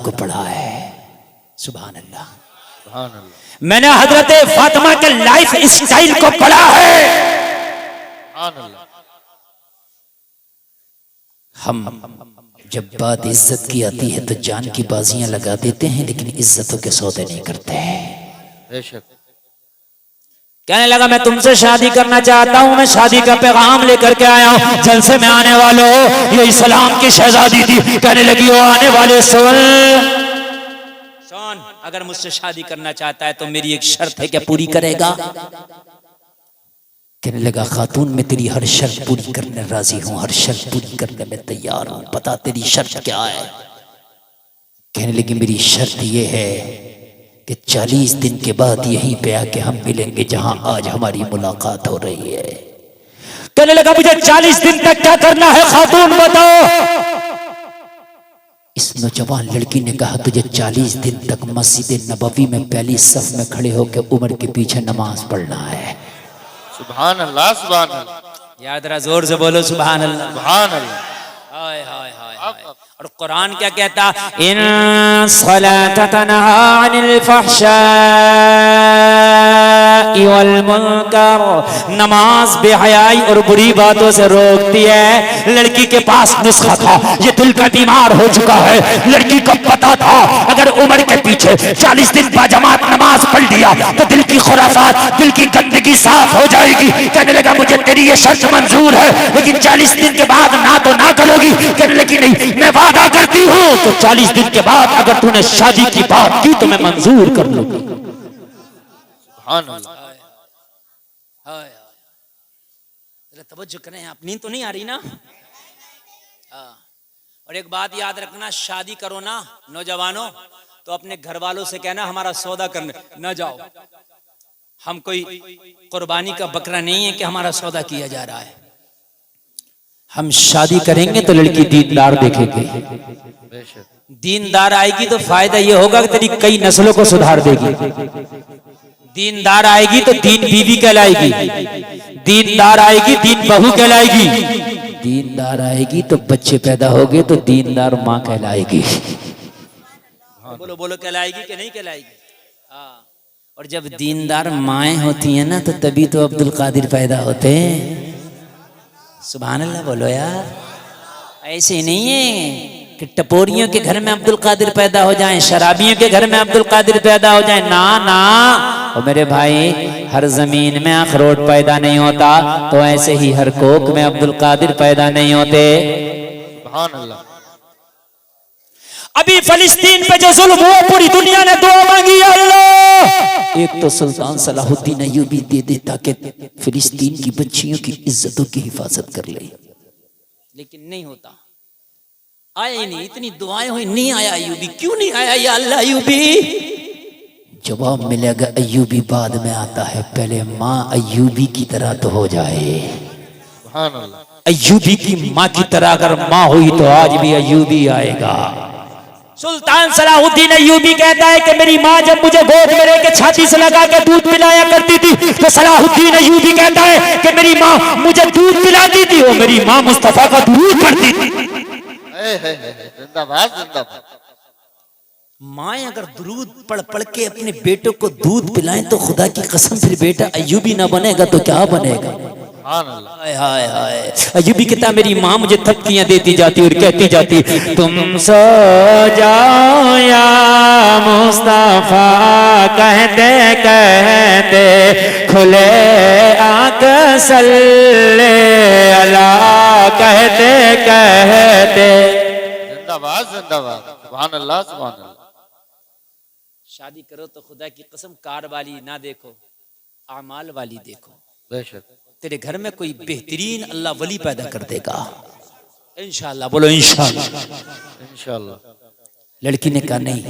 को पढ़ा है। सुभान अल्लाह, सुभान अल्लाह। मैंने हजरत फातिमा के लाइफ स्टाइल को पढ़ा है। सुभान अल्लाह। हम जब बात इज्जत की आती है तो जान की बाजियां लगा देते हैं, लेकिन इज्जतों के सौदे नहीं करते हैं। बेशक। कहने लगा मैं तुमसे शादी करना चाहता हूं, मैं शादी का पैगाम लेकर के आया हूं। जलसे में आने वालों, ये इस्लाम की शहजादी थी। कहने लगी वो आने वाले सुन, अगर मुझसे शादी करना चाहता है तो मेरी एक शर्त है, क्या पूरी करेगा? कहने लगा खातून मैं तेरी हर शर्त पूरी करने राजी हूं, हर शर्त पूरी करने में तैयार हूं। पता तेरी शर्त क्या है? कहने लगी मेरी शर्त ये है कि 40 दिन के बाद यहीं पे आके हम मिलेंगे जहां आज हमारी मुलाकात हो रही है। कहने लगा मुझे 40 दिन तक क्या करना है खातून बताओ। इस नौजवान लड़की ने कहा तुझे 40 दिन तक मस्जिद नबवी में पहली सफ में खड़े होकर उमर के पीछे नमाज पढ़ना है। सुभान अल्लाह, सुभान अल्लाह। यार जरा जोर से बोलो सुभान अल्लाह, सुभान अल्लाह। हाय हाय हाय। और कुरान क्या कहता? इन सलात तनहा अनिल फहशाई वल मुनकर, नमाज बेहयाई और बुरी बातों से रोकती है। लड़की के पास नुस्खा था, ये दिल का बीमार हो चुका है। लड़की को पता था अगर उमर के पीछे 40 दिन बाजमात नमाज पढ़ लिया तो दिल की खुराफात, दिल की गंदगी साफ हो जाएगी। कहने लगा मुझे तेरी ये शर्त मंजूर है, लेकिन 40 दिन के बाद ना तो ना करोगी। कहने लगी नहीं, मैं वादा करती हूँ तो 40 दिन के बाद अगर तूने शादी की बात की तो मैं मंजूर कर लूंगी। सुभान अल्लाह। तवज्जो करें, आप नींद तो नहीं आ रही ना? और एक बात याद रखना, शादी करो ना नौजवानों तो अपने घर वालों से कहना हमारा सौदा करने न जाओ। हम कोई कुर्बानी का बकरा नहीं है कि हमारा सौदा किया जा रहा है। हम शादी करेंगे तो लड़की दीनदार देखेगी। बेशक। दीनदार आएगी तो फायदा ये होगा कि तेरी कई नस्लों को सुधार देगी। दीनदार आएगी तो दीन बीवी कहलाएगी, दीनदार आएगी दीन बहू कहलाएगी, दीनदार आएगी तो बच्चे पैदा होंगे तो दीनदार माँ कहलाएगी। बोलो बोलो, कहलाएगी कि नहीं कहलाएगी? हाँ। और जब दीनदार माएँ होती हैं ना तो तभी तो अब्दुल कादिर पैदा होते हैं। सुभान अल्लाह बोलो यार। ऐसे नहीं है कि टपोरियों के घर में अब्दुल कादिर पैदा हो जाएं, शराबियों के घर में अब्दुल कादिर पैदा हो जाएं। ना ना, और मेरे भाई हर जमीन में अखरोट पैदा नहीं होता तो ऐसे ही हर कोक में अब्दुल कादिर पैदा नहीं होते। सुभान अल्लाह। अभी फिलिस्तीन पे जो जुल्म हुआ पूरी दुनिया ने दुआ मांगी अल्लाह। एक तो सुल्तान सलाहुद्दीन अय्यूबी दे दे ताकि फिलिस्तीन की बच्चियों की इज्जतों की हिफाजत कर ले, लेकिन नहीं होता। आया ही नहीं, इतनी दुआएं हुई नहीं आया अय्यूबी। क्यों नहीं आया या अल्लाह अय्यूबी? जवाब मिलेगा अय्यूबी बाद में आता है, पहले माँ अय्यूबी की तरह तो हो जाए। सुभान अल्लाह। अय्यूबी की माँ की तरह अगर माँ हुई तो आज भी अय्यूबी आएगा। सुल्तान सलाहुद्दीन अय्यूबी कहता है कि मेरी माँ जब मुझे गोद में लेके छाती से लगा के दूध पिलाया करती थी तो सलाहुद्दीन अय्यूबी कहता है कि मेरी माँ मुझे दूध पिलाती थी, वो मेरी माँ मुस्तफा का दूध पढ़ती थी। जिंदाबाद जिंदाबाद। माए अगर दुरूद पढ़ पढ़ के अपने बेटों को दूध पिलाएं तो खुदा की कसम फिर बेटा अय्यूबी ना बनेगा तो क्या बनेगा? हाय हाय हाय। अय्यूबी कहता मेरी माँ मुझे थपकियां देती जाती और कहती जाती तुम सो जाओ या मुस्तफा, कहते कहते खुले आंख सल्ले अला, कहते कहते। जिंदाबाद जिंदाबाद। सुभान अल्लाह, सुभान अल्लाह। शादी करो तो खुदा की कसम कार वाली ना देखो, आमाल वाली देखो। बेशक। तेरे घर में कोई बेहतरीन अल्लाह वली पैदा कर देगा इंशाअल्लाह। बोलो इंशाअल्लाह। इंशाअल्लाह। लड़की ने कहा नहीं,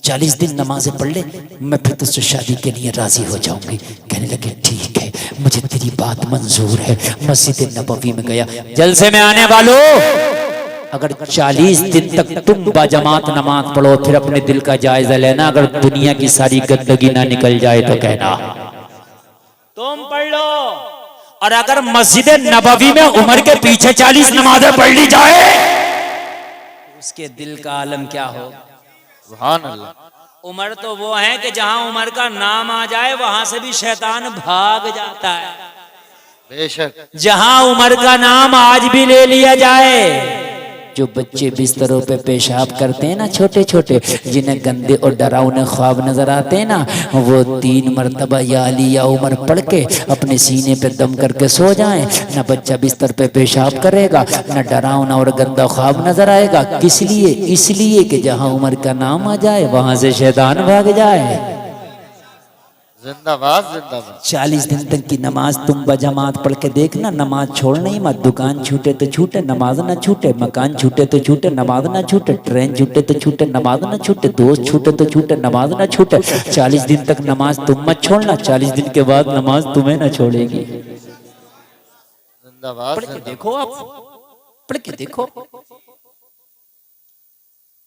40 दिन नमाजें पढ़ ले, मैं फिर तुझसे शादी के लिए राजी हो जाऊंगी। कहने लगे ठीक है, मुझे तेरी बात मंजूर है। मस्जिद नबवी में गया। जलसे में आने वालों, अगर 40 दिन तक तुम बाजमात नमाज पढ़ो फिर अपने दिल का जायजा लेना। अगर दुनिया की सारी गंदगी ना निकल जाए तो कहना तुम पढ़ लो। और अगर मस्जिद नबवी में उमर के पीछे 40 नमाजें पढ़ ली जाए उसके दिल का आलम क्या हो? सुभान अल्लाह। उमर तो वो है कि जहां उमर का नाम आ जाए वहां से भी शैतान भाग जाता है। बेशक। जहां उमर का नाम आज भी ले लिया जाए, जो बच्चे बिस्तरों पे पेशाब करते हैं ना, छोटे छोटे, जिन्हें गंदे और डरावने ख्वाब नजर आते हैं ना, वो 3 मरतबा या अली या उमर पढ़ के अपने सीने पे दम करके सो जाएं, ना बच्चा बिस्तर पे पेशाब करेगा, ना डरावना और गंदा ख्वाब नजर आएगा। किस लिए? इसलिए कि जहां उमर का नाम आ जाए वहां से शैतान भाग जाए। जिंदाबाद जिंदाबाद। 40 दिन तक की नमाज तुम बजमात पढ़ के देखना, नमाज छोड़ना ही मत। दुकान छूटे तो छूटे, नमाज ना छूटे। मकान छूटे तो छूटे, नमाज ना छूटे। ट्रेन छूटे तो छूटे, नमाज ना छूटे। दोस्त छूटे तो छूटे, नमाज ना छूटे। 40 दिन तक नमाज तुम मत छोड़ना, 40 दिन के बाद नमाज तुम्हें ना छोड़ेगी। जिंदाबाद पढ़ के जिंदाबाद। देखो, आप पढ़ के देखो।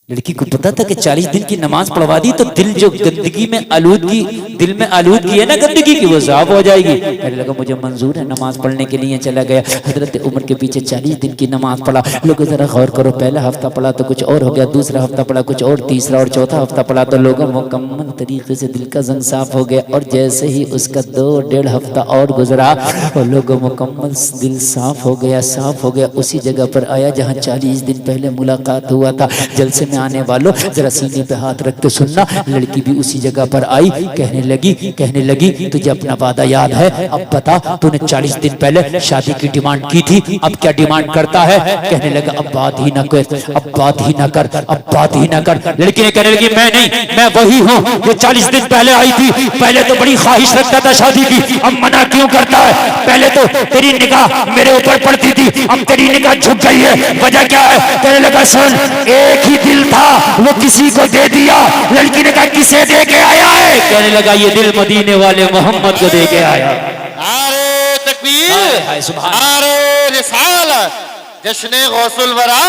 लड़की को पता था कि 40 दिन की नमाज पढ़वा दी तो दिल जो गंदगी में आलूदगी, दिल में आलूदगी है ना गंदगी की, वो साफ हो जाएगी। कहने लगा मुझे मंजूर है, नमाज पढ़ने के लिए चला गया। हजरत उमर के पीछे 40 दिन की नमाज पढ़ा। लोगों जरा गौर करो, पहला हफ्ता पढ़ा तो कुछ और हो गया, दूसरा हफ्ता पढ़ा कुछ और, तीसरा और चौथा हफ्ता पढ़ा तो लोगों मुकम्मल तरीके से दिल का जंग साफ हो गया। और जैसे ही उसका 2-1.5 हफ्ता और गुजरा और लोगों मुकम्मल दिल साफ हो गया, साफ हो गया। उसी जगह पर आया जहाँ 40 दिन पहले मुलाकात हुआ था। जलसे में आने वालों जरा सीने पे हाथ रख के सुनना। लड़की भी उसी जगह पर आई, कहने लगी तुझे अपना वादा याद है? अब बता, तूने 40 दिन पहले शादी की डिमांड की थी, अब क्या डिमांड करता है? कहने लगा अब बात ही ना कर, अब बात ही ना कर, अब बात ही ना कर। लड़की ने कहने लगी मैं नहीं, मैं वही हूँ जो 40 दिन पहले आई थी। पहले तो बड़ी ख्वाहिश रखता था शादी की, अब मना क्यों करता है? पहले तो तेरी निगाह मेरे ऊपर पड़ती थी, अब तेरी निगाह झुक गई है, वजह क्या है? कहने लगा सुन, एक ही दिल था, वो किसी को दे दिया। लड़की ने कहा किसे दे के आया है? कहने लगा ये दिल मदीने वाले मोहम्मद को दे के आया। नारे तकबीर, हाय सुभान, नारे रिसालत, जश्न गौसुल वरा,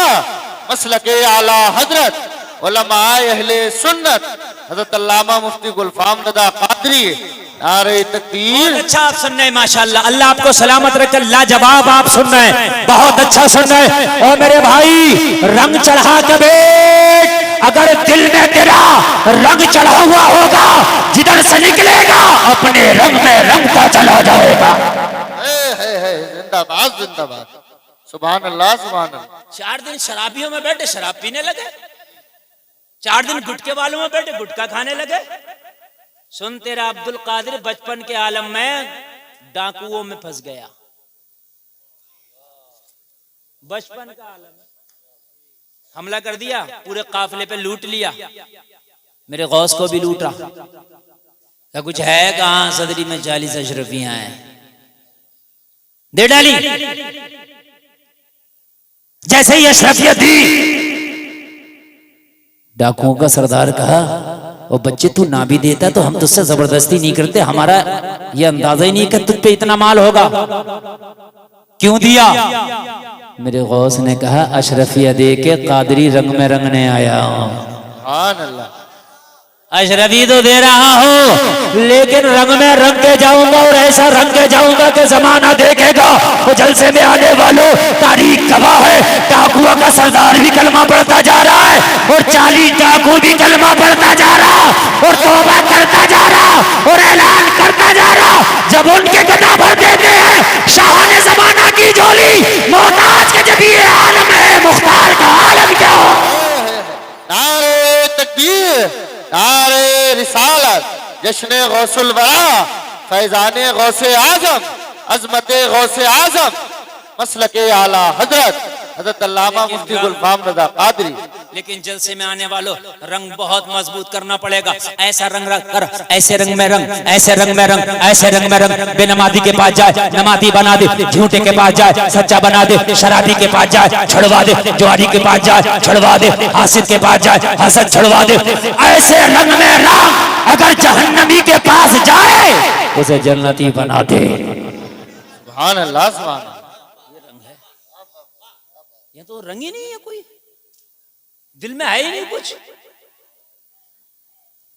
मसलके आला हजरत उलमाए अहले सुन्नत हजरत अल्लामा मुफ्ती गुलफाम नदा कादरी। नारे तकबीर। अच्छा आप सुन रहे हैं, माशाल्लाह, अल्लाह आपको सलामत रखे। लाजवाब आप सुन रहे हैं, बहुत अच्छा सुन रहे हैं। और मेरे भाई रंग चढ़ा के बैठ, अगर दिल में तेरा रंग चढ़ा हुआ होगा, जिधर से निकलेगा अपने रंग में रंगता चला जाएगा। जिंदाबाद जिंदाबाद। सुभान अल्लाह सुभान अल्लाह। 4 दिन शराबियों में बैठे शराब पीने लगे, 4 दिन गुटके वालों में बैठे गुटखा खाने लगे। सुन, तेरा अब्दुल कादिर बचपन के आलम में डाकुओं में फंस गया, बचपन का आलम हमला कर दिया, पूरे काफिले पे लूट लिया। मेरे गौस को भी लूटा। क्या कुछ है कहां? सदरी में 40 अशरफियां हैं, दे डाली। जैसे ही अशरफियत दी, डाकुओं का सरदार कहा और बच्चे तू ना भी देता तो हम तुझसे जबरदस्ती नहीं करते, हमारा ये अंदाजा ही नहीं कि तुझ पे इतना माल होगा, क्यों दिया? मेरे गौस ने कहा अशरफिया दे के कादरी रंग में रंगने आया हूं। सुभान अल्लाह। अशरफी तो दे रहा हूं, लेकिन रंग में रंग के जाऊंगा और ऐसा रंग के जाऊंगा कि जमाना देखेगा। वो जलसे में आने वालों तारीख गवाह है, डाकुओं का सरदार भी कलमा पढ़ता जा रहा है और 40 डाकू भी कलमा पढ़ता जा रहा और तौबा करता जा रहा और ऐलान करता जा रहा। जब उनके गदा भर देते हैं शाहाने जमाना की झोली, मोहताज के जब ये आलम है, मुख्तार का आलम क्या हो? नारे तकबीर, नारे रिसालत, जश्न गौसुल वरा, फैजाने गौसे आजम, अजमते गौसे आजम, मसलके आला हजरत हजरत अल्लामा मुफ्ती गुलफाम रजा कादरी। लेकिन जलसे में आने वालों रंग बहुत मजबूत करना पड़ेगा। ऐसा रंग रख कर, ऐसे रंग में रंग, ऐसे रंग में रंग, ऐसे रंग में रंग। बेनमाजी के पास जाए नमाजी बना दे, झूठे के पास जाए सच्चा बना दे, शराबी के पास जाए छुड़वा दे, जुआरी के पास जाए छुड़वा दे, हासिद के पास जाए हसद छुड़वा दे। ऐसे रंग में रंग, अगर जहन्नमी के पास जाए उसे जन्नती बना दे। सुभान अल्लाह सुभान अल्लाह। ये तो रंग ही नहीं है, कोई दिल में है ही नहीं कुछ।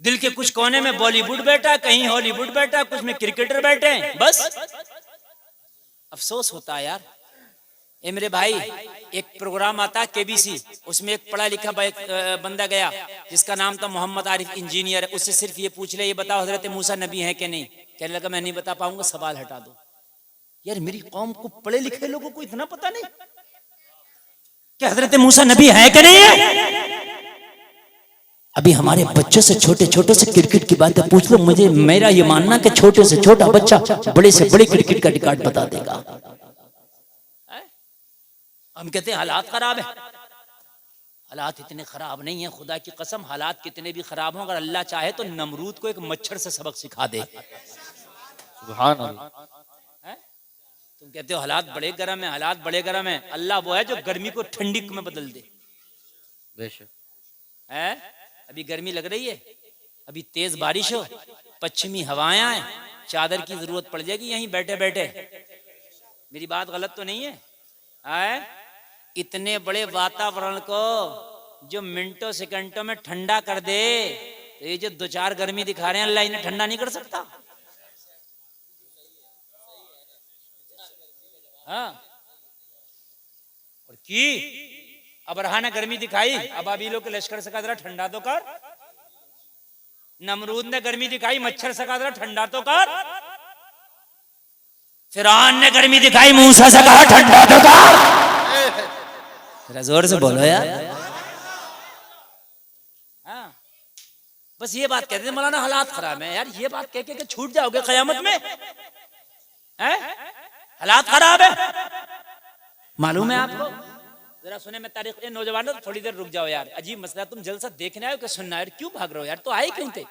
दिल के कुछ कोने में बॉलीवुड बैठा, कहीं हॉलीवुड बैठा, कुछ में क्रिकेटर बैठे हैं, बस। अफसोस होता है यार। ए मेरे भाई, एक प्रोग्राम आता केबीसी, उसमें एक पढ़ा लिखा बंदा गया जिसका नाम था मोहम्मद आरिफ, इंजीनियर है। उससे सिर्फ ये पूछ ले, ये बताओ हजरत मूसा नबी है कि नहीं। कहने लगा मैं नहीं बता पाऊंगा, सवाल हटा दो। यार मेरी कौम को पढ़े लिखे लोगों को इतना पता नहीं कि हजरत मूसा नबी है कि नहीं है। अभी हमारे बच्चों से, छोटे छोटे से क्रिकेट की बातें पूछ लो, मुझे मेरा ये मानना कि छोटे से छोटा बच्चा बड़े से बड़े क्रिकेट का रिकॉर्ड बता देगा। हम कहते हैं हालात खराब है। हालात इतने खराब नहीं है, खुदा की कसम। हालात कितने भी खराब हों, अगर अल्लाह चाहे तो नमरूद को एक मच्छर से सबक सिखा दे। सुभान अल्लाह। तुम कहते हो हालात बड़े गर्म है, हालात बड़े गर्म है। अल्लाह वो है जो गर्मी को ठंडी में बदल दे। बेशक है, अभी गर्मी लग रही है, अभी तेज बारिश हो, पश्चिमी हवाएं आए, चादर की जरूरत पड़ जाएगी यहीं बैठे बैठे। मेरी बात गलत तो नहीं है? इतने बड़े वातावरण को जो मिनटों सेकंडों में ठंडा कर दे, तो ये जो दो चार गर्मी दिखा रहे हैं, अल्लाह इन्हें ठंडा नहीं कर सकता? हाँ। और की अबरहा ने गर्मी दिखाई, अबाबीलों के लश्कर से कहा जरा ठंडा तो कर। नमरूद ने गर्मी दिखाई, मच्छर से कहा जरा ठंडा तो कर। फिरौन ने गर्मी दिखाई, मूसा से कहा ठंडा तो कर। जरा जोर से बोलो यार। हाँ, बस ये बात कहते थे मौलाना हालात खराब है। यार ये बात कह के छूट जाओगे कयामत में? हालात खराब है, मालूम है आपको? जरा सुने मैं तारीख। नौजवानों थोड़ी देर रुक जाओ यार, अजीब मसला। तुम जलसा देखने आए हो कि सुनना है? क्यों भाग रहे हो यार? तो आए क्यों थे?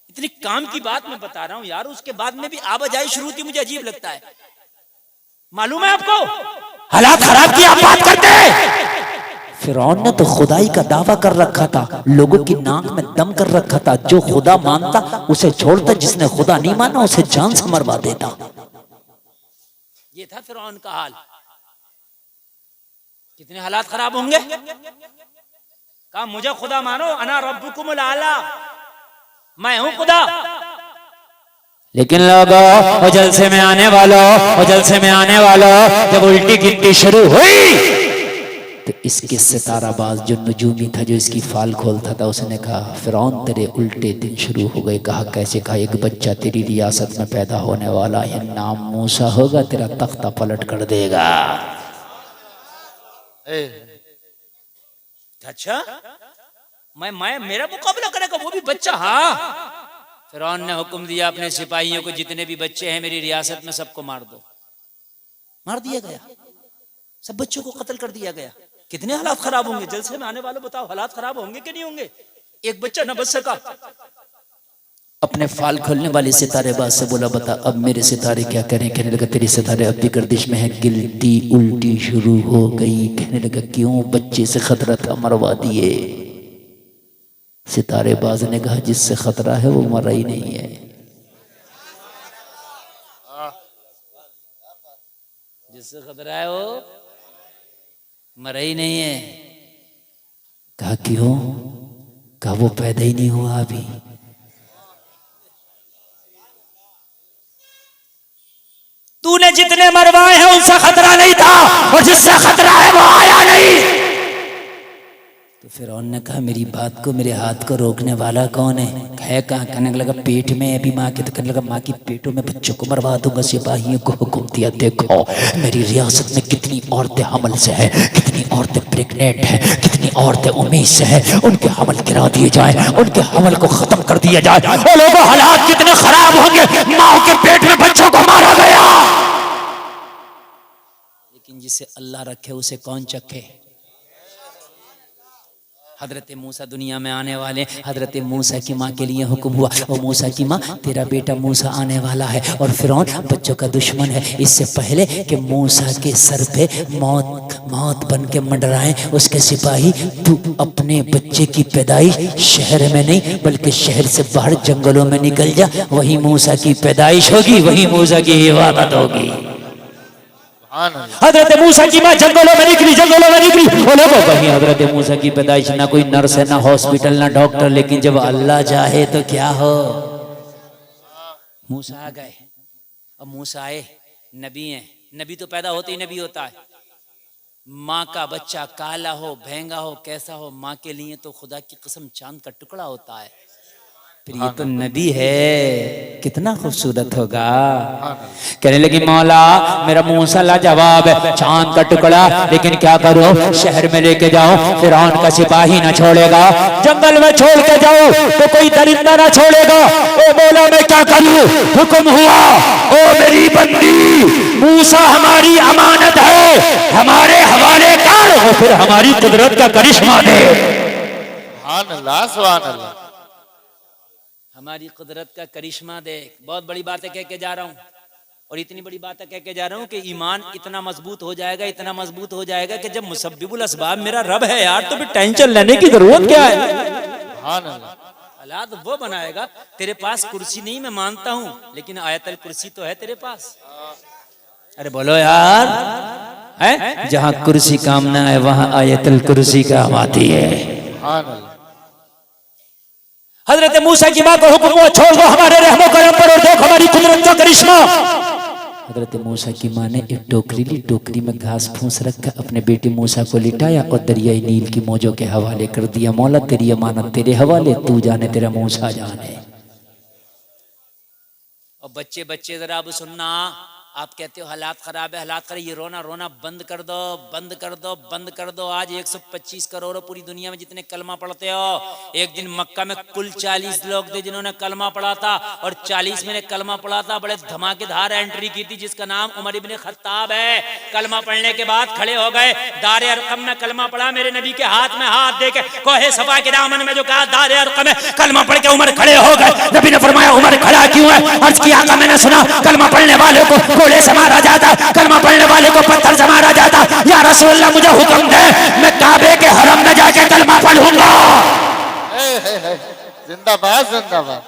इतनी काम की बात मैं बता रहा हूँ यार, उसके बाद में भी आवाजाही शुरू थी, मुझे अजीब लगता है। मालूम है आपको हालात खराब की आप बात करते हैं? फिरौन ने तो खुदाई का दावा कर रखा था, लोगों की नाक में दम कर रखा था। जो खुदा मानता उसे छोड़ता, जिसने खुदा नहीं माना उसे जान से मरवा देता। ये था फिरौन का हाल। कितने हालात खराब होंगे। कहा मुझे खुदा मानो, अना रब्बुकुमुल आला, मैं हूं खुदा। लेकिन लोगों, जलसे में आने वालों, जलसे में आने वालों, जब उल्टी गिनती शुरू हुई तो इसके सिताराबाज जो नजूमी था, जो इसकी फाल खोलता था, उसने कहा फिरौन तेरे उल्टे दिन शुरू हो गए। कहा कैसे? कहा एक बच्चा तेरी रियासत में पैदा होने वाला है, नाम मूसा होगा, तेरा तख्ता पलट कर देगा। अच्छा, मैं मेरा मुकाबला करेगा वो भी बच्चा? हाँ। फिरौन ने हुक्म दिया अपने सिपाहियों को, जितने भी बच्चे हैं मेरी रियासत में सबको मार दो। मार दिया गया, सब बच्चों को कत्ल कर दिया गया। कितने हालात खराब होंगे। जलसे में आने वालों बताओ हालात खराब होंगे कि नहीं होंगे? एक बच्चा न बच सका। अपने फाल खोलने वाले सितारेबाज से बोला बता अब मेरे सितारे क्या करें? कहने लगा तेरे सितारे अब भी गर्दिश में है, गिनती उल्टी शुरू हो गई। कहने लगा क्यों? बच्चे से खतरा था, मरवा दिए। सितारेबाज ने कहा जिससे खतरा है वो मरा ही नहीं है। जिससे खतरा है वो मरा ही नहीं है। कहा क्यों? कहा वो पैदा ही नहीं हुआ अभी। तूने जितने मरवाए हैं उनसे खतरा नहीं था, और जिससे खतरा है वो आया नहीं। तो फिरौन ने कहा मेरी बात को, मेरे हाथ को रोकने वाला कौन है? कहाँ? कहने लगा पेट में अभी माँ के। तो कहने लगा माँ की पेटों में बच्चों को मरवा दूंगा। सिपाहियों को हुक्म दिया देखो मेरी रियासत में कितनी औरतें हमल से है, कितनी औरतें प्रेग्नेंट है, कितनी औरतें उम्मीद से है, उनके हमल गिरा दिए जाए, उनके हमल को खत्म कर दिया जाए। और लोगों हालात कितने खराब होंगे, माँ के पेट में बच्चों को मारा गया। लेकिन जिसे अल्लाह रखे उसे कौन चखे? हजरत मूसा दुनिया में आने वाले, हजरत मूसा की माँ के लिए हुक्म हुआ, और मूसा की माँ तेरा बेटा मूसा आने वाला है, और फिरौन बच्चों का दुश्मन है। इससे पहले कि मूसा के सर पे मौत मौत बन के मंडराए उसके सिपाही, तू अपने बच्चे की पैदाइश शहर में नहीं बल्कि शहर से बाहर जंगलों में निकल जा, वही मूसा की पैदाइश होगी, वही मूसा की इबादत होगी। हजरत मूसा की माँ जंगलों में निकली, जंगलों में निकली। बोलो कहीं हजरत मूसा की पैदाइश ना कोई नर्स है, ना हॉस्पिटल, ना डॉक्टर, लेकिन जब अल्लाह चाहे तो क्या हो। मूसा आ गए, अब मूसा आए, नबी हैं। नबी तो पैदा होते ही नबी होता है। माँ का बच्चा काला हो, भेंगा हो, कैसा हो, माँ के लिए तो खुदा की कसम चांद का टुकड़ा होता है। फिर ये तो नबी है, कितना खूबसूरत होगा। कहने लगी मौला मेरा मूसा लाजवाब है, चांद का टुकड़ा, लेकिन क्या करो, शहर में लेके जाओ, फिरौन का सिपाही ना छोड़ेगा, जंगल में छोड़ के जाओ तो कोई दरिंदा ना छोड़ेगा। ओ मौला मैं क्या करूं? हुक्म हुआ, ओ मेरी बंदी मूसा हमारी अमानत है, हमारे हवाले कर, और फिर हमारी कुदरत का करिश्मा दे। सुभान अल्लाह, सुभान अल्लाह। हमारी कुदरत का करिश्मा दे। बहुत बड़ी बात है कह के जा रहा हूँ, और इतनी बड़ी बात है कह के जा रहा हूँ कि ईमान इतना मजबूत हो जाएगा, इतना मजबूत हो जाएगा कि जब मुसब्बिबुल असबाब मेरा रब है यार, तो फिर टेंशन लेने की जरूरत क्या है। सुभान अल्लाह। अल्लाह तो वो बनाएगा। तेरे पास कुर्सी नहीं, मैं मानता हूँ, लेकिन आयतल कुर्सी तो है तेरे पास। अरे बोलो यार, है जहाँ कुर्सी काम ना है वहाँ आयतल कुर्सी काम आती है। सुभान अल्लाह। हजरत मूसा की माँ को हुक्म हुआ, छोड़ दो हमारे रहमो करम पर और देख हमारी कुदरत का करिश्मा। हजरत मूसा की माँ ने एक टोकरी ली, टोकरी में घास फूस रखा, अपने बेटे मूसा को लिटाया और दरियाई नील की मौजों के हवाले कर दिया। मौला तेरी अमानत तेरे हवाले, तू जाने तेरा मूसा जाने। और बच्चे बच्चे जरा अब सुनना, आप कहते हो हालात खराब है, हालात खराब, ये रोना रोना बंद कर दो, बंद कर दो, बंद कर दो। आज 125 करोड़ पूरी दुनिया में जितने कलमा पढ़ते हो, एक दिन मक्का में कुल 40 लोग थे जिन्होंने कलमा पढ़ा था, और 40 में ने कलमा पढ़ा था, बड़े धमाकेदार एंट्री की थी, जिसका नाम उमर इब्ने खत्ताब है। कलमा पढ़ने के बाद खड़े हो गए, दारे अरकम में कलमा पढ़ा, मेरे नबी के हाथ में हाथ दे के कोहे सफा के दामन में जो कहा दारे अरकम में कलमा पढ़ के उमर खड़े हो गए। नबी ने फरमाया उमर खड़ा क्यों है? अर्ज किया आका मैंने सुना कलमा पढ़ने वाले को घोड़े से मारा जाता, कलमा पढ़ने वाले को पत्थर से मारा जाता। या रसूलल्लाह मुझे हुक्म दे, मैं काबे के हरम में जाके कलमा पढ़ूंगा। जिंदाबाद जिंदाबाद।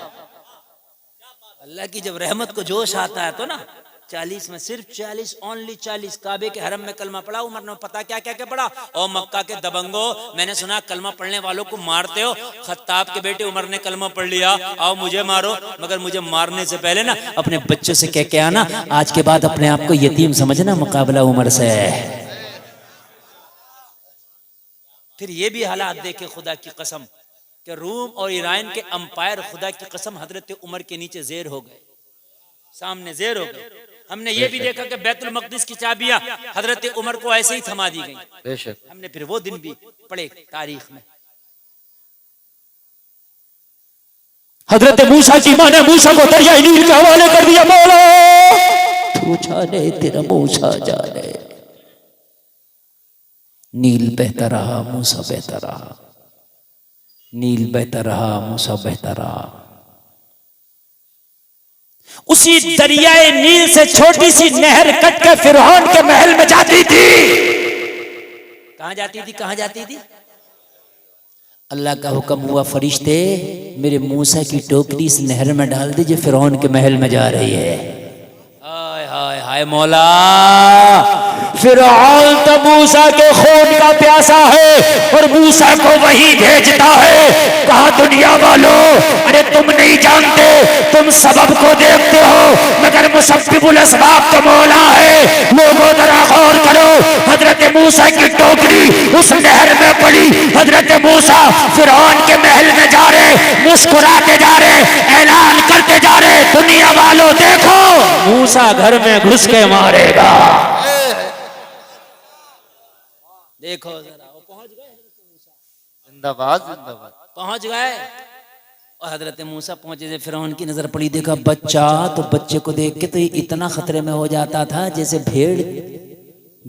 अल्लाह की जब रहमत को जोश आता है तो ना, 40 में सिर्फ 40, ओनली 40 काबे के हरम में कलमा पढ़ा। उमर ने पता क्या क्या क्या पढ़ा, और मक्का के दबंगो, मैंने सुना कलमा पढ़ने वालों को मारते हो। खत्ताब के बेटे उमर ने कलमा पढ़ लिया, आओ मुझे मारो, मगर मुझे मारने से पहले ना अपने बच्चों से कह के आना, आज के बाद अपने आप को यतीम समझना, मुकाबला उमर से है। फिर ये भी हालात देखे खुदा की कसम कि रूम और ईरान के अंपायर खुदा की कसम हजरत उमर के नीचे जेर हो गए, सामने जेर हो गए। हमने ये भी देखा कि बैतुल मक़दिस की चाबियां हजरत उमर को ऐसे ही थमा दी गई। बेशक हमने फिर वो दिन भी पढ़े तारीख में। हजरत मूसा की मां ने मूसा को दरियाई नील के हवाले कर दिया। मौला तू जाने तेरा मूसा जाने। नील बहता रहा, मूसा बहता रहा, नील बहता रहा, मूसा बहता रहा। उसी दरियाए नील से छोटी सी नहर कट के फिरौन के महल में जाती थी। कहां जाती थी? कहां जाती थी? अल्लाह का हुक्म हुआ, फरिश्ते मेरे मूसा की टोकरी इस नहर में डाल दीजिए, फिरौन के महल में जा रही है। हाय हाय हाय मौला, फिरौन तो मूसा के खून का प्यासा है और मूसा को वही भेजता है। कहा दुनिया वालों, अरे तुम नहीं जानते, तुम सबब को देखते हो मगर मुसब्बिबुल असबाब तो मौला है। लोगों जरा गौर करो, हजरत मूसा की टोकरी उस नहर में पड़ी, हजरत मूसा फिरौन के महल में जा रहे, मुस्कुराते जा रहे, ऐलान करते जा रहे, दुनिया वालों देखो मूसा घर में घुस के मारेगा। देखो जरा, वो पहुंच गए जिंदाबाद जिंदाबाद। पहुंच गए और हजरत मूसा पहुंचे थे, फिरौन की नजर पड़ी, देखा बच्चा, तो बच्चे को देख के तो ये इतना खतरे में हो जाता था जैसे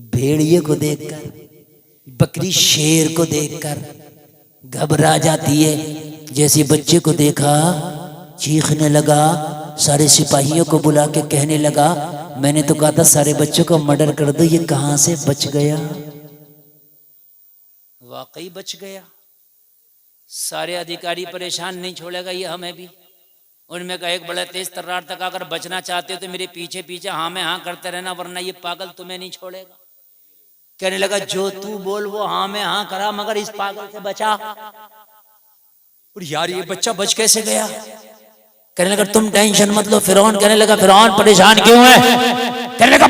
भेड़िए को देखकर, बकरी शेर को देखकर घबरा जाती है। जैसे बच्चे को देखा चीखने लगा, सारे सिपाहियों को बुला के कहने लगा, मैंने तो कहा था सारे बच्चों को मर्डर कर दो, ये कहां से बच गया? वाकई बच गया। सारे अधिकारी परेशान नहीं छोड़ेगा ये हमें भी। उनमें का एक बड़ा तेज तर्रार तक, अगर बचना चाहते हो तो मेरे पीछे पीछे हाँ में हाँ करते रहना, वरना ये पागल तुम्हें नहीं छोड़ेगा। कहने लगा जो तू बोल वो हाँ में हाँ करा, मगर इस पागल से बचा। और यार ये बच्चा बच कैसे गया? कहने लगा तुम टेंशन मत लो। फिरौन कहने लगा फिरौन परेशान क्यों है? कहने लगा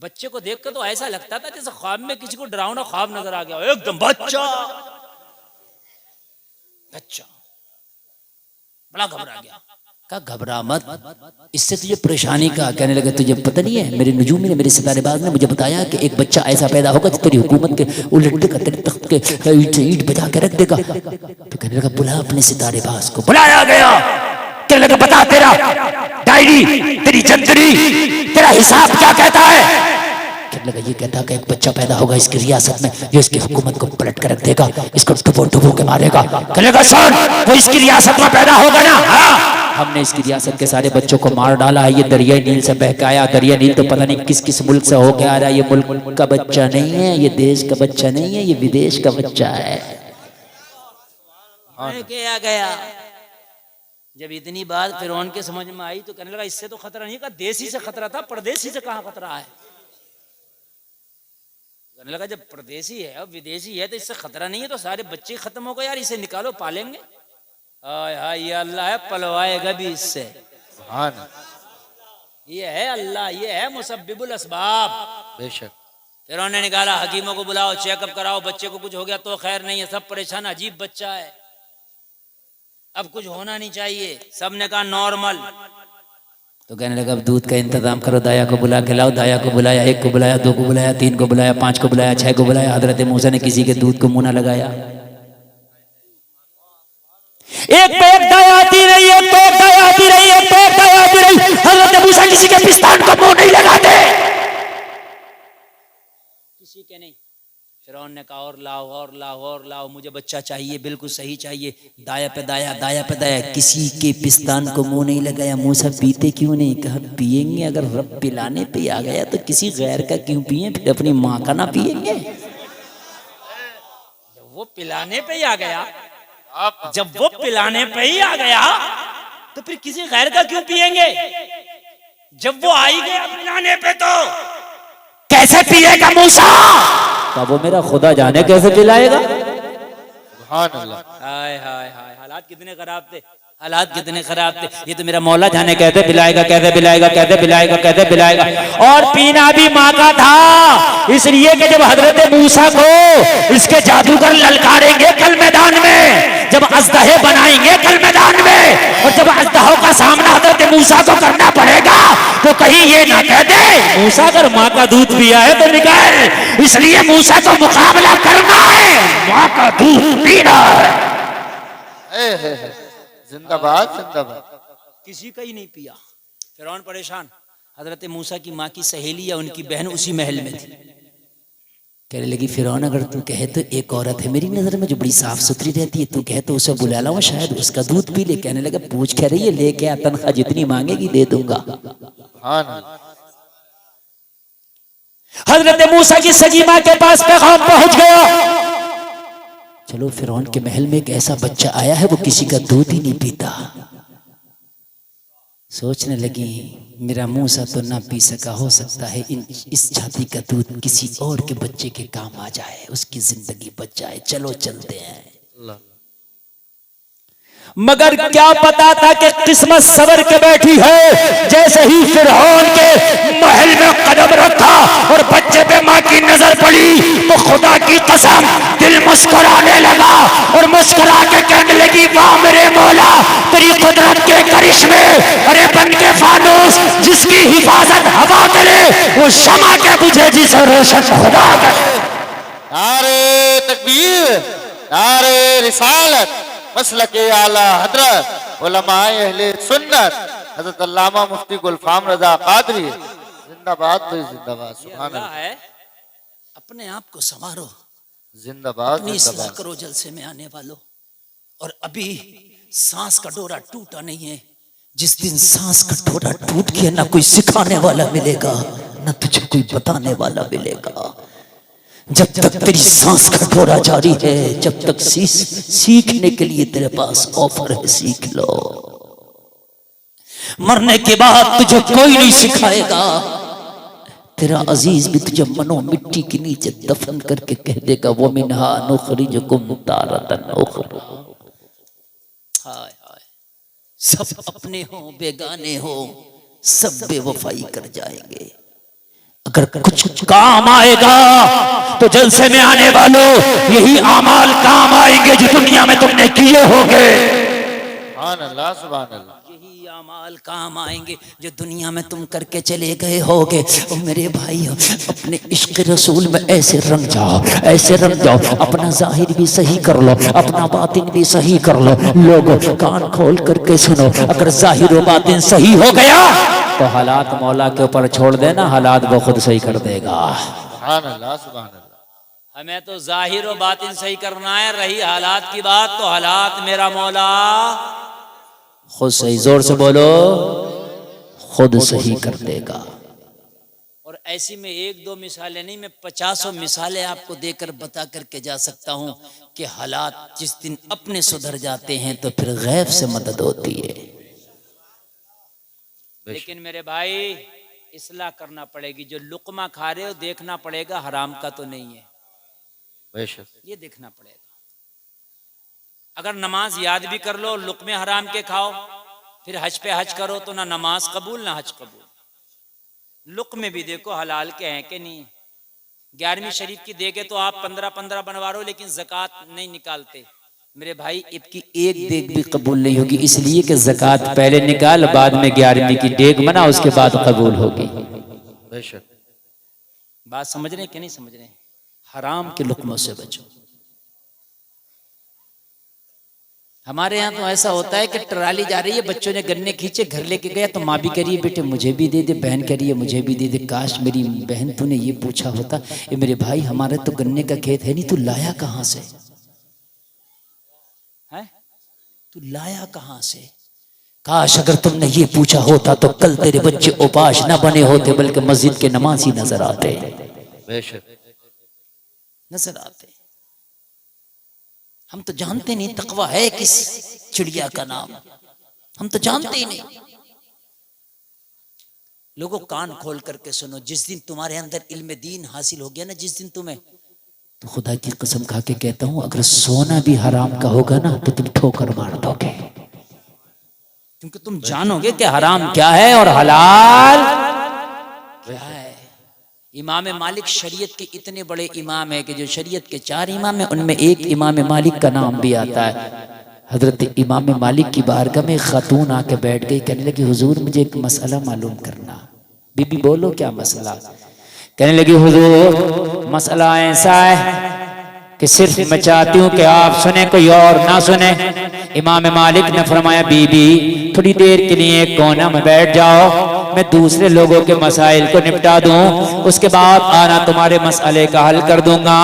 बच्चे को देखकर तो ऐसा लगता था जैसे ख्वाब में किसी को डरावना ख्वाब नजर आ गया, एकदम बच्चा बच्चा बड़ा घबरा गया। कहा घबरा मत, इससे तुझे परेशानी का। कहने लगे तुझे पता नहीं है, मेरे नजूमी ने, मेरे सितारेबाज ने मुझे बताया कि एक बच्चा ऐसा पैदा होगा तो तेरी हुकूमत के उलट देगा, तेरे तख्त के ईंट बजा के रख देगा। तो कहने लगा बुला अपने सितारेबाज को। बुलाया गया। कहने लगा बता तेरा डायरी, तेरी जंतरी, तेरा हिसाब क्या कहता है? कहने लगा ये कहता है कि एक बच्चा पैदा होगा इसकी रियासत में जो इसकी हुकूमत को पलट कर रख देगा, इसको डुबो डुबो के मारेगा। कहने लगा सुन, वो इसकी रियासत में पैदा होगा ना? हाँ, हमने इसकी रियासत के सारे बच्चों को मार डाला है। ये दरिया नील से बह के आया। दरिया नील तो पता नहीं किस किस मुल्क से होके आ रहा है। ये मुल्क का बच्चा नहीं है, ये देश का बच्चा नहीं है, ये विदेश का बच्चा है। क्या गया जब इतनी बात फिरौन के समझ में आई तो कहने लगा इससे तो खतरा नहीं, का देसी से खतरा था, परदेसी से कहां खतरा है? कहने लगा जब परदेसी है और विदेशी है तो इससे खतरा नहीं है, तो सारे बच्चे खत्म हो गए यार, इसे निकालो पालेंगे। हाय ये अल्लाह है, पलवाएगा भी इससे। ये है अल्लाह, ये है मुसब्बिबुल असबाब। बेशक। फिर उन्होंने निकाला, हकीमों को बुलाओ, चेकअप कराओ, बच्चे को कुछ हो गया तो खैर नहीं है, सब परेशान, अजीब बच्चा है, अब कुछ होना नहीं चाहिए। सबने कहा नॉर्मल। तो कहने लगा अब दूध का इंतजाम करो, दाया को बुला के लाओ। दाया को बुलाया, एक को बुलाया, दो को बुलाया, तीन को बुलाया, पांच को बुलाया, छह को बुलाया। हजरत मूसा ने किसी के दूध को मुंह न लगाया। एक पे एक दाया आती रही, एक पे एक दाया आती रही, एक पे एक दाया आती रही। हजरत मूसा किसी के पिस्तान को मुंह नहीं लगाते, किसी के नहीं। फिरौन ने कहा और लाओ और लाओ और लाओ, मुझे बच्चा चाहिए, बिल्कुल सही चाहिए। दाया पे दाया, दाया पे दाया, किसी के पिस्तान को मुंह नहीं लगाया। मूसा पीते क्यों नहीं? कहा पिएंगे, अगर रब पिलाने पे आ गया तो किसी गैर का क्यों पिए, फिर अपनी माँ का ना पिएंगे। जब वो पिलाने पे ही आ गया, जब वो पिलाने पे ही आ गया तो फिर किसी गैर का क्यों पिएंगे? जब वो आ ही गया पिलाने पे तो कैसे पिएगा मूसा? तो वो मेरा खुदा जाने कैसे पिलाएगा। सुभान अल्लाह। हाय हाय हाय, हालात कितने खराब थे, हालात कितने खराब थे। ये तो मेरा मौला जाने कैसे पिलाएगा, कैसे पिलाएगा, कैसे पिलाएगा, कैसे पिलाएगा। और पीना भी माँ का था, इसलिए कि जब हजरत मूसा को इसके जादूगर ललकारेंगे कल मैदान में, जब अजदहे बनाएंगे कल मैदान में, और जब अजदहों का सामना हजरत मूसा को करना पड़ेगा तो कहीं ये ना कह दे मूसा अगर माँ का दूध पिया है तो निकाल। इसलिए मूसा को मुकाबला करना है, माँ का दूध पीना है। जिंदाबाद जिंदाबाद। किसी का ही नहीं पिया। फिरौन परेशान। हजरत मूसा की माँ की सहेली या उनकी बहन उसी महल में थी। कहने लगी फिरौन अगर तू कहे तो एक औरत है मेरी नजर में जो बड़ी साफ सुथरी रहती है, तू कहे तो उसे बुला लाऊं, शायद उसका दूध पी ले। कहने लगा पूछ कह रही है, लेके आ, तनख्वाह जितनी मांगेगी दे दूंगा। हजरत मूसा की सगी माँ के पास पैगाम पहुंच गया। चलो फिरौन के महल में एक ऐसा बच्चा आया है वो किसी का दूध ही नहीं पीता। सोचने लगी मेरा मूसा तो ना पी सका, हो सकता है इस छाती का दूध किसी और के बच्चे के काम आ जाए, उसकी जिंदगी बच जाए। चलो चलते हैं। मगर क्या पता था कि किस्मत सबर के बैठी है। जैसे ही फिरौन के महल में कदम रखा और बच्चे पे माँ की नजर पड़ी तो खुदा की कसम दिल मुस्कुराने लगा और मुस्कुरा के कहने लगी वाह मेरे मौला तेरी कुदरत के करिश्मे। अरे बन के फानूस जिसकी हिफाजत हवा करे वो शमा के बुझे जिसे रोशन खुदा करे। नारे तकबीर, नारे रिसालत, मसलके आला हजरत उलमाए अहले सुन्नत हजरत अल्लामा मुफ्ती गुलफाम रजा कादरी जिंदाबाद। तो जिंदाबाद। सुभान अल्लाह है। अपने आप को संवारो, जिंदाबाद अपनी इस्लाह जिंदाबाद। करो जलसे में आने वालों। और अभी सांस का डोरा टूटा नहीं है। जिस दिन सांस का डोरा टूट गया ना कोई सिखाने वाला मिलेगा ना तुझे कोई बताने वाला मिलेगा। जब तक तेरी सांस का डोरा जारी है, जब तक सीखने के लिए तेरे पास ऑफर है, सीख लो। मरने के बाद तुझे कोई नहीं सिखाएगा। तेरा अजीज भी तुझे मनो मिट्टी के नीचे दफन करके कह देगा वो मिन्हा नुखरिजुकुम तारतन उखरा। हाय हाय, सब अपने हो बेगाने हो, सब बेवफाई कर जाएंगे। अगर कुछ काम आएगा तो जलसे में आने वालों यही आमाल काम आएंगे जो दुनिया में तुमने किए होंगे। सुभान अल्लाह, सुभान अल्लाह। यही आमाल काम आएंगे जो दुनिया में तुम करके चले गए होगे। और मेरे भाई अपने इश्क रसूल में ऐसे रंग जाओ, ऐसे रंग जाओ, अपना जाहिर भी सही कर लो, अपना बातिन भी सही कर लो। लोगों कान खोल करके सुनो, अगर जाहिर और बातिन सही हो गया तो हालात मौला के ऊपर छोड़ देना, हालात वो खुद सही कर देगा। सुभान अल्लाह, सुभान अल्लाह। हमें तो जाहिर और बातिन सही करना है, रही हालात की बात तो हालात मेरा मौला खुद सही, जोर से बोलो, खुद सही कर देगा। और ऐसी में एक दो मिसालें नहीं, मैं 50 मिसालें आपको देकर बता करके जा सकता हूं कि हालात जिस दिन अपने सुधर जाते हैं तो फिर गैब से मदद होती है। लेकिन मेरे भाई इस्लाह करना पड़ेगी। जो लुकमा खा रहे हो देखना पड़ेगा हराम का तो नहीं है, बेशक ये देखना पड़ेगा। अगर नमाज याद भी कर लो, लुकमे हराम के खाओ, फिर हज पे हज करो तो ना नमाज कबूल ना हज कबूल। लुकमे भी देखो हलाल के हैं कि नहीं। 11वीं शरीफ की देगे तो आप 15-15 बनवा लो, लेकिन ज़कात नहीं निकालते। मेरे भाई इसकी एक देग भी कबूल नहीं होगी, इसलिए कि ज़कात पहले निकाल, बाद में 11वीं की देग बना, उसके बाद कबूल होगी। बेशक। बात समझ रहे कि नहीं समझ रहे? हराम के लुकमों से बचो। हमारे यहाँ तो ऐसा होता है कि ट्राली जा रही है, बच्चों ने गन्ने खींचे, घर लेके गया तो माँ भी कह रही है बेटे मुझे भी दे दे, बहन कह रही है मुझे भी दे दे। काश मेरी बहन तूने ये पूछा होता, ये मेरे भाई हमारे तो गन्ने का खेत है नहीं, तू लाया कहाँ से है, तू लाया कहाँ से? काश अगर तुमने ये पूछा होता तो कल तेरे बच्चे उपास न बने होते, बल्कि मस्जिद के नमाजी नजर आते, बेशक नजर आते। हम तो जानते नहीं तकवा है किस चिड़िया का नाम, हम तो जानते ही नहीं। लोगों कान खोल करके सुनो, जिस दिन तुम्हारे अंदर इल्म दीन हासिल हो गया ना, जिस दिन तुम्हें, तो खुदा की कसम खा के कहता हूं अगर सोना भी हराम का होगा ना तो तुम ठोकर मार दोगे, क्योंकि तुम जानोगे कि हराम क्या है और हलाल क्या है। इमाम मालिक शरीयत के इतने बड़े इमाम है कि जो शरीयत के 4 इमाम है उनमें एक इमाम मालिक का नाम भी आता है। हजरत इमाम मालिक की बारगाह में खातून आके बैठ गई, कहने लगी हुजूर मुझे एक मसला मालूम करना। बीबी बोलो क्या मसला? कहने लगी हुजूर मसला ऐसा है कि सिर्फ मैं चाहती हूँ कि आप सुने कोई और ना सुने। इमाम मालिक ने फरमाया बीबी थोड़ी देर के लिए कोना में बैठ जाओ, मैं दूसरे लोगों के मसाइल को निपटा दूं, उसके बाद आना तुम्हारे मसले का हल कर दूंगा।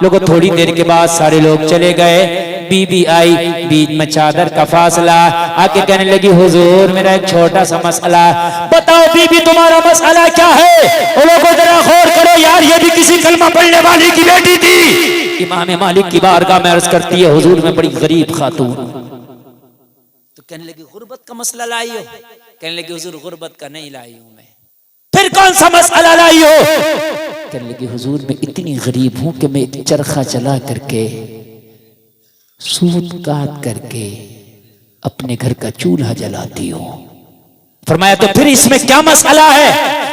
लोगों थोड़ी देर के बाद सारे लोग चले गए, बीबी आई, बीच में चादर का फासला, आके कहने लगी हुजूर मेरा एक छोटा सा मसला। बताओ बीबी तुम्हारा मसला क्या है? लोगों जरा गौर करो यार, ये भी किसी कलमा पढ़ने वाली की बेटी थी। इमाम मालिक की बारगाह में अर्ज करती है हुजूर मैं बड़ी गरीब खातून। तो कहने लगी गुर्बत का मसला लाई हो? कहने लगी हुजूर गुर्बत का नहीं लाई हूं मैं। फिर कौन सा मसला लाई हो? कहने लगी हुजूर मैं इतनी गरीब हूं कि मैं एक चरखा चला करके सूत काट करके अपने घर का चूल्हा जलाती हूं। फरमाया तो फिर इसमें क्या मसला है?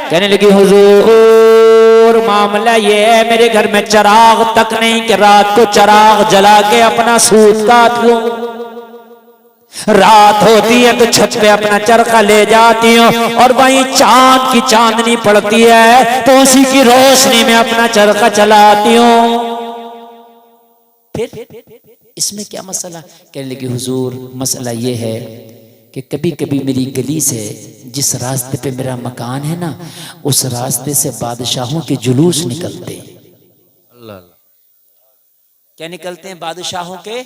कहने लगी हुजूर मामला ये है मेरे घर में चिराग तक नहीं कि रात को चिराग जला के अपना सूत काट लूं। रात होती है तो छत पे अपना चरखा ले जाती हूँ और वहीं चांद की चांदनी पड़ती है तो उसी की रोशनी में अपना चरखा चलाती हूँ। फिर इसमें क्या मसला? कहने लगी हुजूर मसला ये है कि कभी कभी मेरी गली से जिस रास्ते पे मेरा मकान है ना, उस रास्ते से बादशाहों के जुलूस निकलते हैं। अल्लाह क्या निकलते हैं? बादशाहों के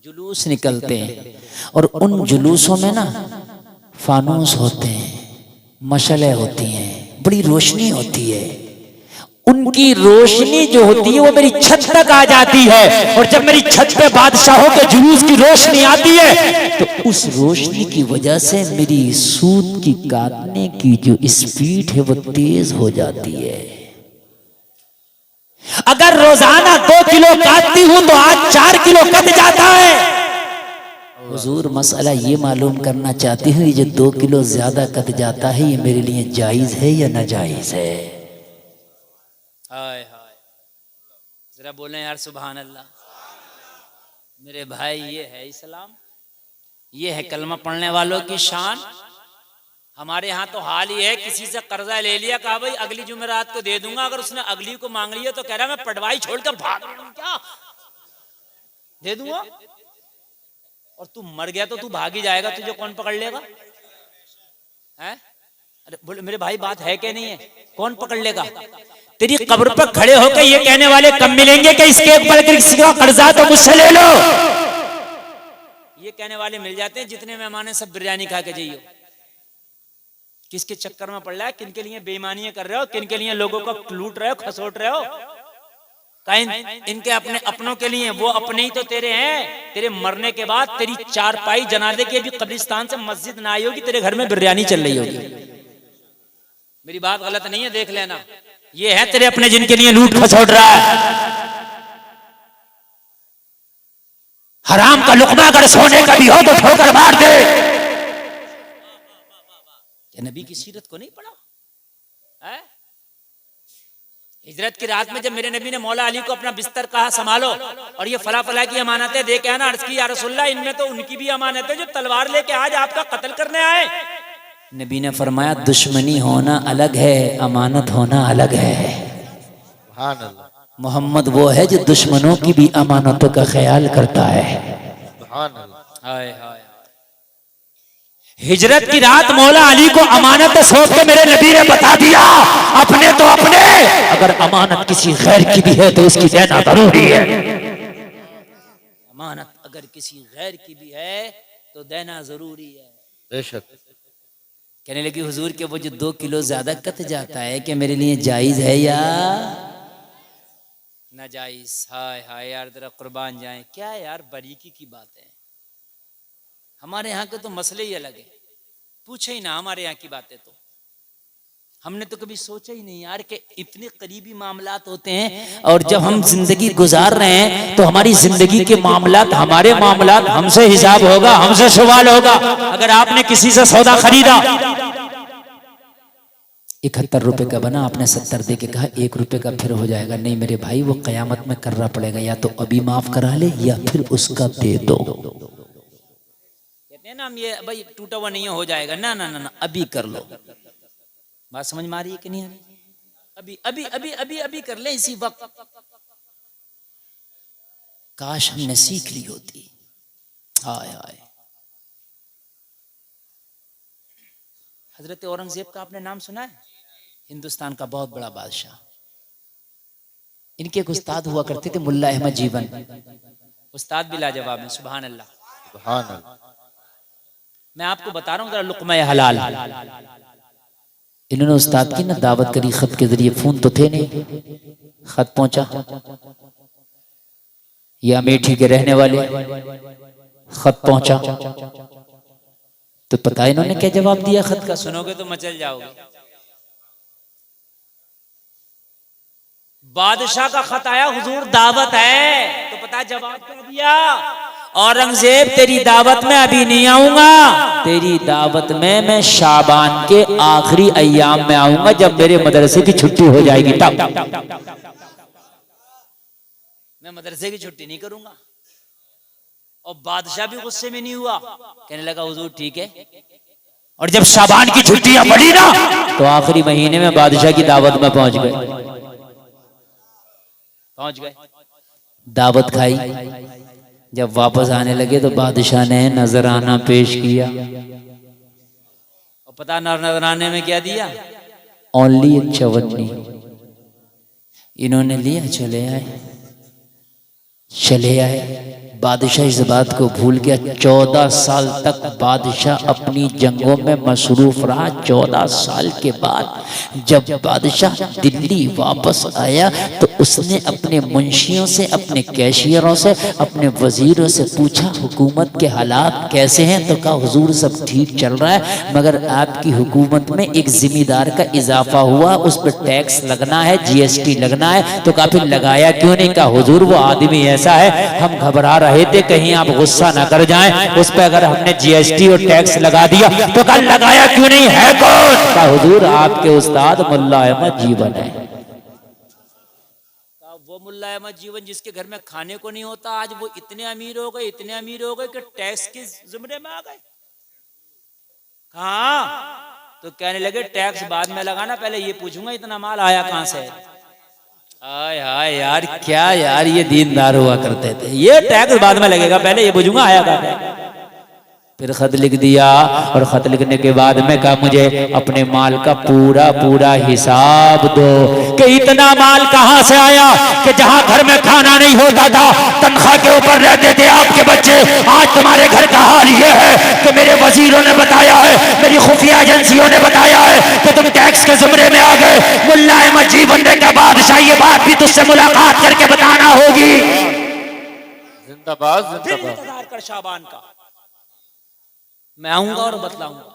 जुलूस निकलते हैं और उन जुलूसों में ना फानूस होते हैं, मशले होती हैं, बड़ी रोशनी होती है। उनकी रोशनी जो होती है वो मेरी छत तक आ जाती है और जब मेरी छत पे बादशाहों के जुलूस की रोशनी आती है तो उस रोशनी की वजह से मेरी सूत की काटने की जो स्पीड है वो तेज हो जाती है। अगर रोजाना 2 किलो काटती हूं तो आज 4 किलो कट जाता है। हुजूर मसला ये मालूम करना चाहती हूँ, ये जो 2 किलो ज्यादा कट जाता है ये मेरे लिए जायज है या नाजायज है? हाय हाय, जरा बोले यार सुभान अल्लाह। मेरे भाई ये है इस्लाम, ये है कलमा पढ़ने वालों की शान। हमारे यहाँ तो हाल ही है, किसी से कर्जा ले लिया, कहा भाई अगली जुमेरात को दे दूंगा, अगर उसने अगली को मांग लिया तो कह रहा मैं पटवाई छोड़कर भाग रहा हूं, क्या दे दूंगा? और तू मर गया तो तू भाग ही जाएगा, तुझे कौन पकड़ लेगा? हैं? अरे बोले मेरे भाई बात है क्या नहीं है? कौन पकड़ लेगा? तेरी कब्र पर खड़े होकर ये कहने वाले कम मिलेंगे कि इसके ऊपर किसी का कर्जा तो मुझसे ले लो। ये कहने वाले मिल जाते हैं, जितने मेहमान हैं सब बिरयानी खा के जाइयो। किसके चक्कर में पड़ रहा है? किन के लिए बेईमानियां कर रहे हो? किन के लिए लोगों को लूट रहे हो, खसोट रहे हो? इनके अपने अपनों के लिए, वो अपने ही तो तेरे हैं। तेरे मरने के बाद तेरी चारपाई जनाजे की भी कब्रिस्तान से मस्जिद ना आई होगी, तेरे घर में बिरयानी चल रही होगी। मेरी बात गलत नहीं है, देख लेना। ये है तेरे अपने जिनके लिए लूट खसोट रहा है। हराम का लुकमा अगर सोने का भी हो तो ठोकर मार दे। नबी की सीरत को नहीं पढ़ा? हिजरत की रात में जब मेरे नबी ने मौला अली को अपना बिस्तर कहा संभालो और ये फला फला की अमानतें दे के आना, अर्ज की या रसूलल्लाह इनमें तो उनकी भी अमानत है जो तलवार लेके आज आपका कत्ल करने आए। नबी ने फरमाया दुश्मनी होना अलग है, अमानत होना अलग है। मोहम्मद वो है जो दुश्मनों की भी अमानतों का ख्याल करता है। हाय हाय। हिजरत की रात मौला अली को अमानत सौंप के मेरे नबी ने बता दिया, अपने तो अपने, अगर अमानत किसी गैर की भी है तो उसकी देना जरूरी है। अमानत अगर किसी गैर की भी है तो देना जरूरी है। बेशक। कहने लगी हुजूर के वो जो 2 किलो ज्यादा कट जाता है कि मेरे लिए जायज है या नाजायज? हाय हाय यार, जरा कुर्बान जाएं। क्या यार बारीकी की बात है। हमारे यहाँ के तो मसले ही अलग है, पूछे ही ना हमारे यहाँ की बातें। तो हमने तो कभी सोचा ही नहीं यार कि इतने करीबी मामलात होते हैं, और जब हम जिंदगी गुजार रहे हैं तो हमारी जिंदगी के मामलात, हमारे मामलात, हमसे हिसाब होगा, हमसे सवाल होगा। अगर आपने किसी से सौदा खरीदा, 71 रुपए का बना, आपने 70 दे के कहा 1 रुपए का फिर हो जाएगा, नहीं मेरे भाई वो कयामत में करना पड़ेगा, या तो अभी माफ करा ले या फिर उसका दे दो। ना हम ये भाई टूटा हुआ नहीं हो जाएगा, ना ना ना ना अभी कर लो। बात समझ में आ रही है कि नहीं आ रही? अभी अभी अभी अभी अभी कर ले इसी वक्त। काश हमने सीख ली होती। हाय हाय। हजरत औरंगजेब का आपने नाम सुना है? हिंदुस्तान का बहुत बड़ा बादशाह। इनके एक उस्ताद हुआ करते थे, मुल्ला अहमद जीवन। उस्ताद भी लाजवाब है, सुभान अल्लाह सुभान अल्लाह। मैं आपको बता रहा हूँ जरा लुक़मा हलाल। इन्होंने उस्ताद की ना दावत करी खत के जरिए, फोन तो थे नहीं, खत पहुंचा। ये अमेठी के रहने वाले, खत पहुंचा तो पता है इन्होंने क्या जवाब दिया खत का? सुनोगे तो मचल जाओगे। बादशाह का खत आया, हुजूर दावत है, तो पता जवाब क्या दिया? औरंगजेब तेरी दावत में अभी नहीं आऊंगा, तेरी दावत में मैं शाबान के आखिरी अय्याम में आऊंगा, जब मेरे मदरसे की छुट्टी हो जाएगी तब। मैं मदरसे की छुट्टी नहीं करूंगा। और बादशाह भी गुस्से में नहीं हुआ, कहने लगा हुजूर ठीक है। और जब शाबान की छुट्टियां पड़ी ना, तो आखिरी महीने में बादशाह की दावत में पहुंच गए। दावत खाई, जब वापस आने लगे तो बादशाह ने नजराना पेश किया, और पता नजराने में क्या दिया? ओनली एक चवन्नी। इन्होंने लिया, चले आए। बादशाह इस बात को भूल गया। 14 साल तक बादशाह अपनी जंगों में मसरूफ रहा। 14 साल के बाद जब बादशाह दिल्ली वापस आया तो उसने अपने मुंशियों से, अपने कैशियरों से, अपने वजीरों से पूछा हुकूमत के हालात कैसे हैं? तो कहा हुजूर सब ठीक चल रहा है, मगर आपकी हुकूमत में एक जिम्मेदार का इजाफा हुआ, उस पर टैक्स लगना है, GST लगना है। तो कहा फिर लगाया क्यों नहीं? कहा हुजूर वो आदमी ऐसा है, हम घबरा रहे रहे थे, कहीं आप गुस्सा ना कर जाएं। उस पर अगर हमने जीएसटी और टैक्स लगा दिया तो कल लगाया क्यों नहीं है कौन? का हुजूर आपके उस्ताद मुल्ला अहमद जीवन है। वो मुल्ला अहमद जीवन जिसके घर में खाने को नहीं होता, आज वो इतने अमीर हो गए, इतने अमीर हो गए कि टैक्स के जिम्मे में आ गए। कहाँ? तो कहने लगे टैक्स बाद में लगाना, पहले ये पूछूंगा इतना माल आया कहां से। हाय हाय यार, क्या यार ये दीनदार हुआ करते थे, ये टैक्स बाद में लगेगा, पहले ये पूछूंगा आया कहां से। फिर खत लिख दिया और खत लिखने के बाद में कहा मुझे अपने माल का पूरा पूरा हिसाब दो कि इतना माल कहां से आया कि जहां घर में खाना नहीं होता था, तनख्वाह के ऊपर रहते थे आपके बच्चे, आज तुम्हारे घर का हाल ये है कि मेरे वजीरों ने बताया है, मेरी खुफिया एजेंसियों ने बताया है कि तुम टैक्स के जुमरे में आ गए। मुल्ला अहमद जी बनने के बादशाह ये बात भी तुझसे मुलाकात करके बताना होगी। जिंदाबाद जिंदाबाद। इंतजार कर शाबान का, मैं आऊंगा और बतलाऊंगा।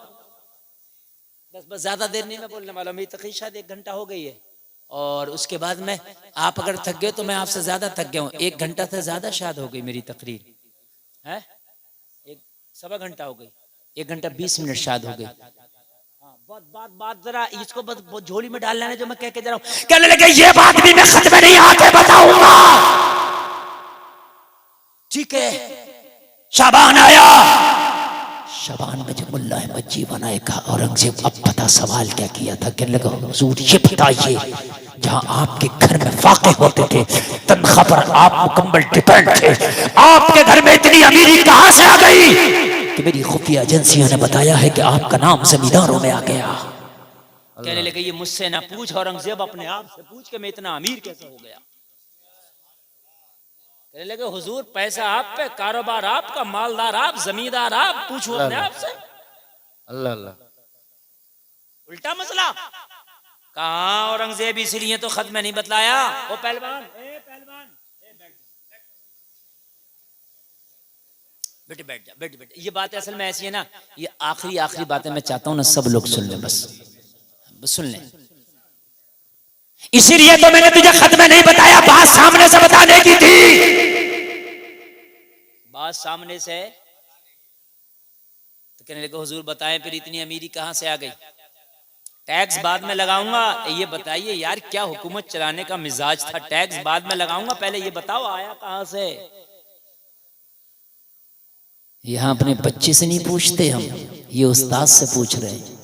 बस ज्यादा देर नहीं मैं बोलने वाला, मेरी तकरीर शायद 1 घंटा हो गई है और उसके बाद में आप अगर थक गए तो मैं आपसे ज्यादा थक गया हूँ। 1 घंटा से ज्यादा शायद हो गई मेरी तकरीर है, 1 सवा घंटा हो गई, 1 घंटा 20 मिनट शायद हो गई। बात जरा इसको बस झोली में डाल लेना जो मैं कह के जा रहा हूँ। कहने लगे ये बात भी मैं खत में नहीं आके बताऊंगा। ठीक है, शाबान आया। शाबान में जब मुल्ला अहमद जी बनाए का औरंगजेब अब पता सवाल क्या किया था, कहने लगा हुजूर ये बताइए जहां आपके घर में फाके होते थे, तनख्वाह पर आप मुकम्मल डिपेंड थे, आपके घर में इतनी अमीरी कहां से आ गई कि मेरी खुफिया एजेंसियों ने बताया है कि आपका नाम जमींदारों में आ गया। कहने लगे ये मुझसे ना पूछ औरंगजेब, अपने आप से पूछ के मैं इतना अमीर कैसे हो गया। कहने लगे हुजूर पैसा आप पे, कारोबार आपका, मालदार आप, जमींदार आप, पूछो अपने आप से। अल्लाह अल्लाह, उल्टा मसला। कहाँ औरंगजेब इसलिए तो खत में नहीं बतलाया। ओ पहलवान, बेटे बैठ जा, बैठ। ये बात असल में ऐसी है ना, ये आखिरी बातें मैं चाहता हूँ ना सब लोग सुन लें, बस सुन लें। इसीलिए तो मैंने तुझे खत में नहीं बताया, बात सामने से बताने की थी। बात सामने से तो कहने लगे हुजूर बताएं फिर इतनी अमीरी कहां से आ गई। टैक्स बाद में लगाऊंगा, ये बताइए यार क्या हुकूमत चलाने का मिजाज था। टैक्स बाद में लगाऊंगा, पहले ये बताओ आया कहां से। यहां अपने बच्चे से नहीं पूछते हम, ये उस्ताद से पूछ रहे हैं,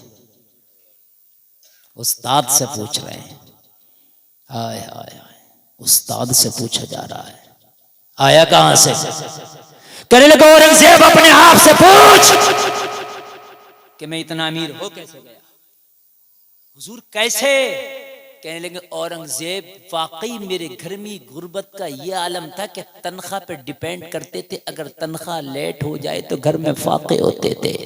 उस्ताद से पूछ रहे हैं। हाय हाय हाय, उस्ताद से पूछा जा रहा है आया कहां से। कहने लगे औरंगजेब अपने आप से पूछ कि मैं इतना अमीर हो कैसे गया। हुजूर कैसे? कहने लगे औरंगजेब वाकई मेरे घर में गुर्बत का ये आलम था कि तनख्वाह पे डिपेंड करते थे, अगर तनख्वाह लेट हो जाए तो घर में फाके होते थे।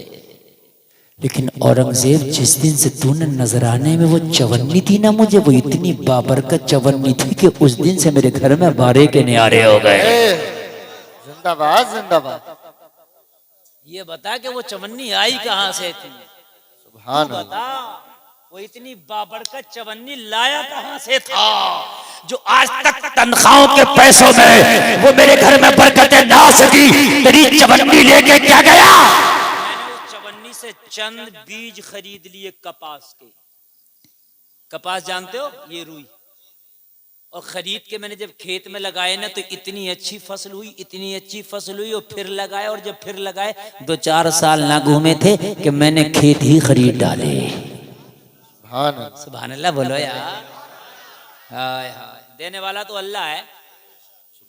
लेकिन औरंगजेब जिस दिन से तूने नजराने में वो चवन्नी थी ना मुझे, वो इतनी बाबरकत चवन्नी थी कि उस दिन से मेरे घर में बारे के न्यारे हो गए। जिंदाबाद जिंदाबाद। ये बता कि वो चवन्नी आई कहां से थी। सुभान बता अल्लाह। वो इतनी बाबरकत चवन्नी लाया कहां से था जो आज तक तनख्वाहों के पैसों में वो मेरे घर में बरकतें ना सकी। तेरी चवन्नी लेके क्या गया? से चंद बीज खरीद लिए कपास के। कपास जानते हो, ये रुई, और खरीद के मैंने जब खेत में लगाए ना तो इतनी अच्छी फसल हुई, इतनी अच्छी फसल हुई, और फिर लगाए, और जब फिर लगाए 2-4 साल ना घूमे थे कि मैंने खेत ही खरीद डाले। सुभान अल्लाह बोलो यार। हाय हाय, देने वाला तो अल्लाह है।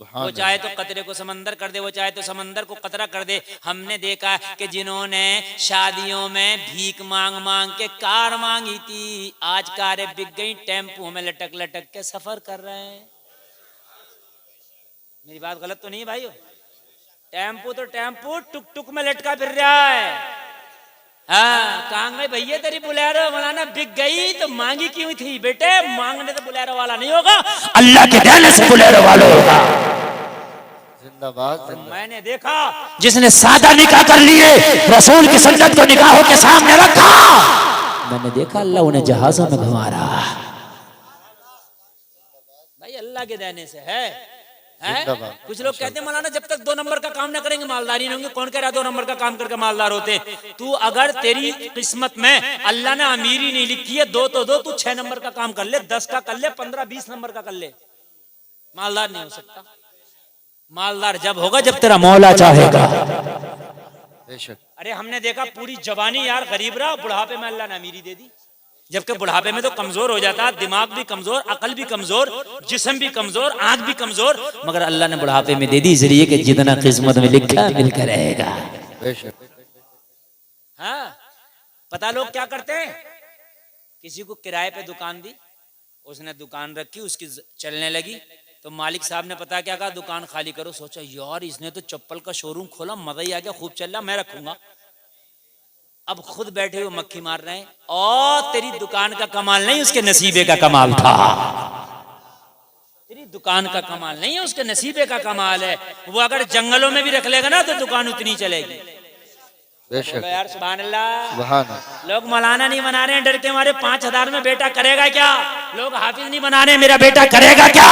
वो चाहे तो कतरे को समंदर कर दे, वो चाहे तो समंदर को कतरा कर दे। हमने देखा कि जिन्होंने शादियों में भीख मांग मांग के कार मांगी थी, आज कारें बिक गई, टेम्पो में लटक लटक के सफर कर रहे हैं। मेरी बात गलत तो नहीं है भाइयों? टेम्पो तो टेम्पो टुक टुक में लटका फिर रहा है। हाँ, कहाँ गई भैया तेरी बुलेरो? मौलाना बिक गई तो मांगी क्यों थी? बेटे मांगने तो बुलेरो वाला नहीं होगा, अल्लाह के देने से बुलेरो वाला होगा। जिंदाबाद। मैंने देखा जिसने सादा निकाह कर लिए, रसूल की सुन्नत को निकाहों के सामने रखा, मैंने देखा अल्लाह उन्हें जहाजों में घुमा रहा। भाई अल्लाह के देने से है। जिंदाबाद। कुछ लोग कहते हैं मौलाना जब तक 2 नंबर का काम ना करेंगे मालदारी नहीं होंगे। कौन कह रहा 2 नंबर का काम करके मालदार होते? तू अगर तेरी किस्मत में अल्लाह ने अमीरी नहीं लिखी है 2 तो 2, तू 6 नंबर का काम कर ले, 10 का कर ले, 15-20 नंबर का कर ले, मालदार नहीं हो सकता। मालदार जब होगा जब तेरा मौला चाहेगा। बेशक। अरे हमने देखा पूरी जवानी यार गरीब रहा, बुढ़ापे में अल्लाह ने अमीरी दे दी। जबकि बुढ़ापे में तो कमजोर हो जाता, दिमाग भी कमजोर, अकल भी कमजोर, जिस्म भी कमजोर, आंख भी कमजोर, मगर अल्लाह ने बुढ़ापे में दे दी इसलिए कि जितना किस्मत में लिखा मिलकर रहेगा। बेशक। हाँ, पता लोग क्या करते हैं, किसी को किराए पे दुकान दी, उसने दुकान रखी, उसकी चलने लगी, तो मालिक साहब ने पता क्या कहा, दुकान खाली करो। सोचा यार इसने तो चप्पल का शोरूम खोला, मजा ही आ गया, खूब चल रहा, मैं रखूंगा। अब खुद बैठे हुए मक्खी मार रहे हैं, और तेरी दुकान का कमाल नहीं, उसके नसीबे का कमाल था। तेरी दुकान का कमाल नहीं है, उसके नसीबे का कमाल है। वो अगर जंगलों में भी रख लेगा ना तो दुकान उतनी चलेगी। बेशक। यार सुभान अल्लाह। सुभान अल्लाह। लोग मौलाना नहीं बना रहे हैं डर के मारे, 5,000 में बेटा करेगा क्या? लोग हाफिज नहीं बना रहे, मेरा बेटा करेगा क्या?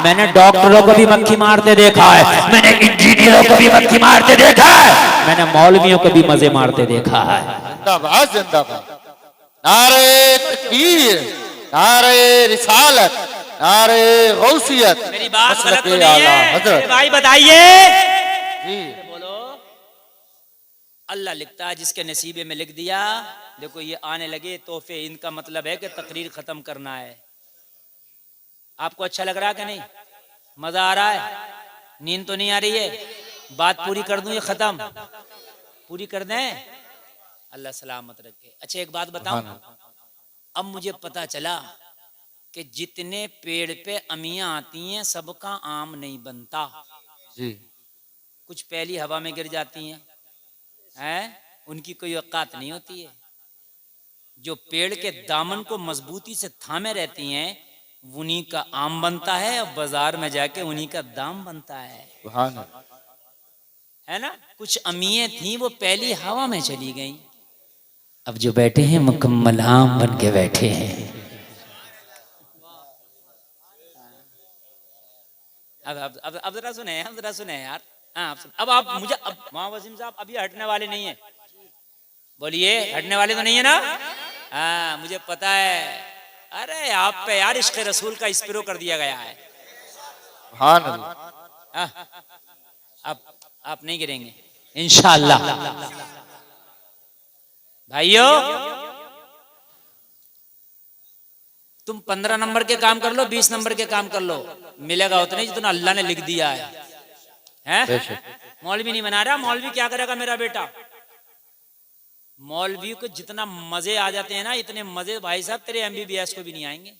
मैंने डॉक्टरों को भी मक्खी मारते देखा है, मैंने इंजीनियरों को भी मक्खी मारते देखा है, मैंने मौलवियों को भी मजे मारते देखा है। जिंदाबाद जिंदाबाद। नारे तकबीर, नारे रिसालत, नारे गौसियत। मेरी बात गलत तो मसलके नहीं आला है? हजरत। मेरे भाई बताइए। जी। बोलो। अल्लाह लिखता है, जिसके नसीबे में लिख दिया। देखो ये आने लगे तोहफे, इनका मतलब है कि तकरीर खत्म करना है। आपको अच्छा लग रहा है कि नहीं? मजा आ रहा है? नींद तो नहीं आ रही है? बात पूरी कर दूं, ये खत्म पूरी कर दें? अल्लाह सलामत रखे। अच्छा एक बात बताऊं, अब मुझे पता चला कि जितने पेड़ पे अमियां आती हैं सबका आम नहीं बनता। जी। कुछ पहली हवा में गिर जाती हैं, उनकी कोई औकात नहीं होती है। जो पेड़ के दामन को मजबूती से थामे रहती हैं उन्हीं का आम बनता है, और बाजार में जाके उन्हीं का दाम बनता है। सुभान अल्लाह। है ना? कुछ अमिये थी वो पहली हवा में चली गई, अब जो बैठे हैं मुकम्मल आम बन के बैठे हैं। अब जरा सुने, हम जरा सुने यार। हाँ अब आप मुझे, अब वहाँ वसीम साहब अभी हटने वाले नहीं है, बोलिए हटने वाले तो नहीं है ना? हाँ मुझे पता है। अरे आप पे यार इश्क़ रसूल का स्प्रो कर दिया गया है। सुभान अल्लाह। अब आप नहीं गिरेंगे इंशाअल्लाह। भाइयों तुम 15 नंबर के काम कर लो, 20 नंबर के काम कर लो, मिलेगा उतना ही जितना अल्लाह ने लिख दिया है। मौलवी नहीं बना रहा, मौलवी क्या करेगा मेरा बेटा? मौलवी को जितना मजे आ जाते हैं ना, इतने मजे भाई साहब तेरे MBBS को भी नहीं आएंगे।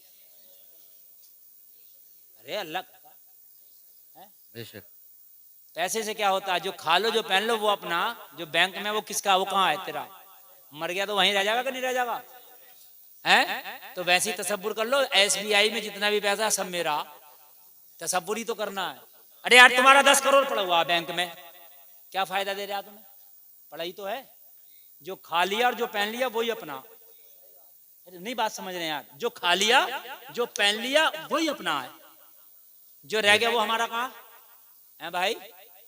अरे अल्लाह, पैसे से क्या होता है? जो खा लो जो पहन लो वो अपना, जो बैंक में वो किसका, वो कहाँ है तेरा? मर गया तो वहीं रह जाएगा कि नहीं रह जाएगा? है तो वैसे ही तसब्बुर कर लो, SBI में जितना भी पैसा सब मेरा, तसब्बुर ही तो करना है। अरे यार तुम्हारा 10 करोड़ पड़ा हुआ बैंक में, क्या फायदा दे रहा तुम्हें? पढ़ाई तो है, जो खा लिया और जो पहन लिया वही अपना। नहीं बात समझ रहे हैं यार? जो खा लिया जो पहन लिया वही अपना है, जो रह गया वो हमारा कहाँ है? भाई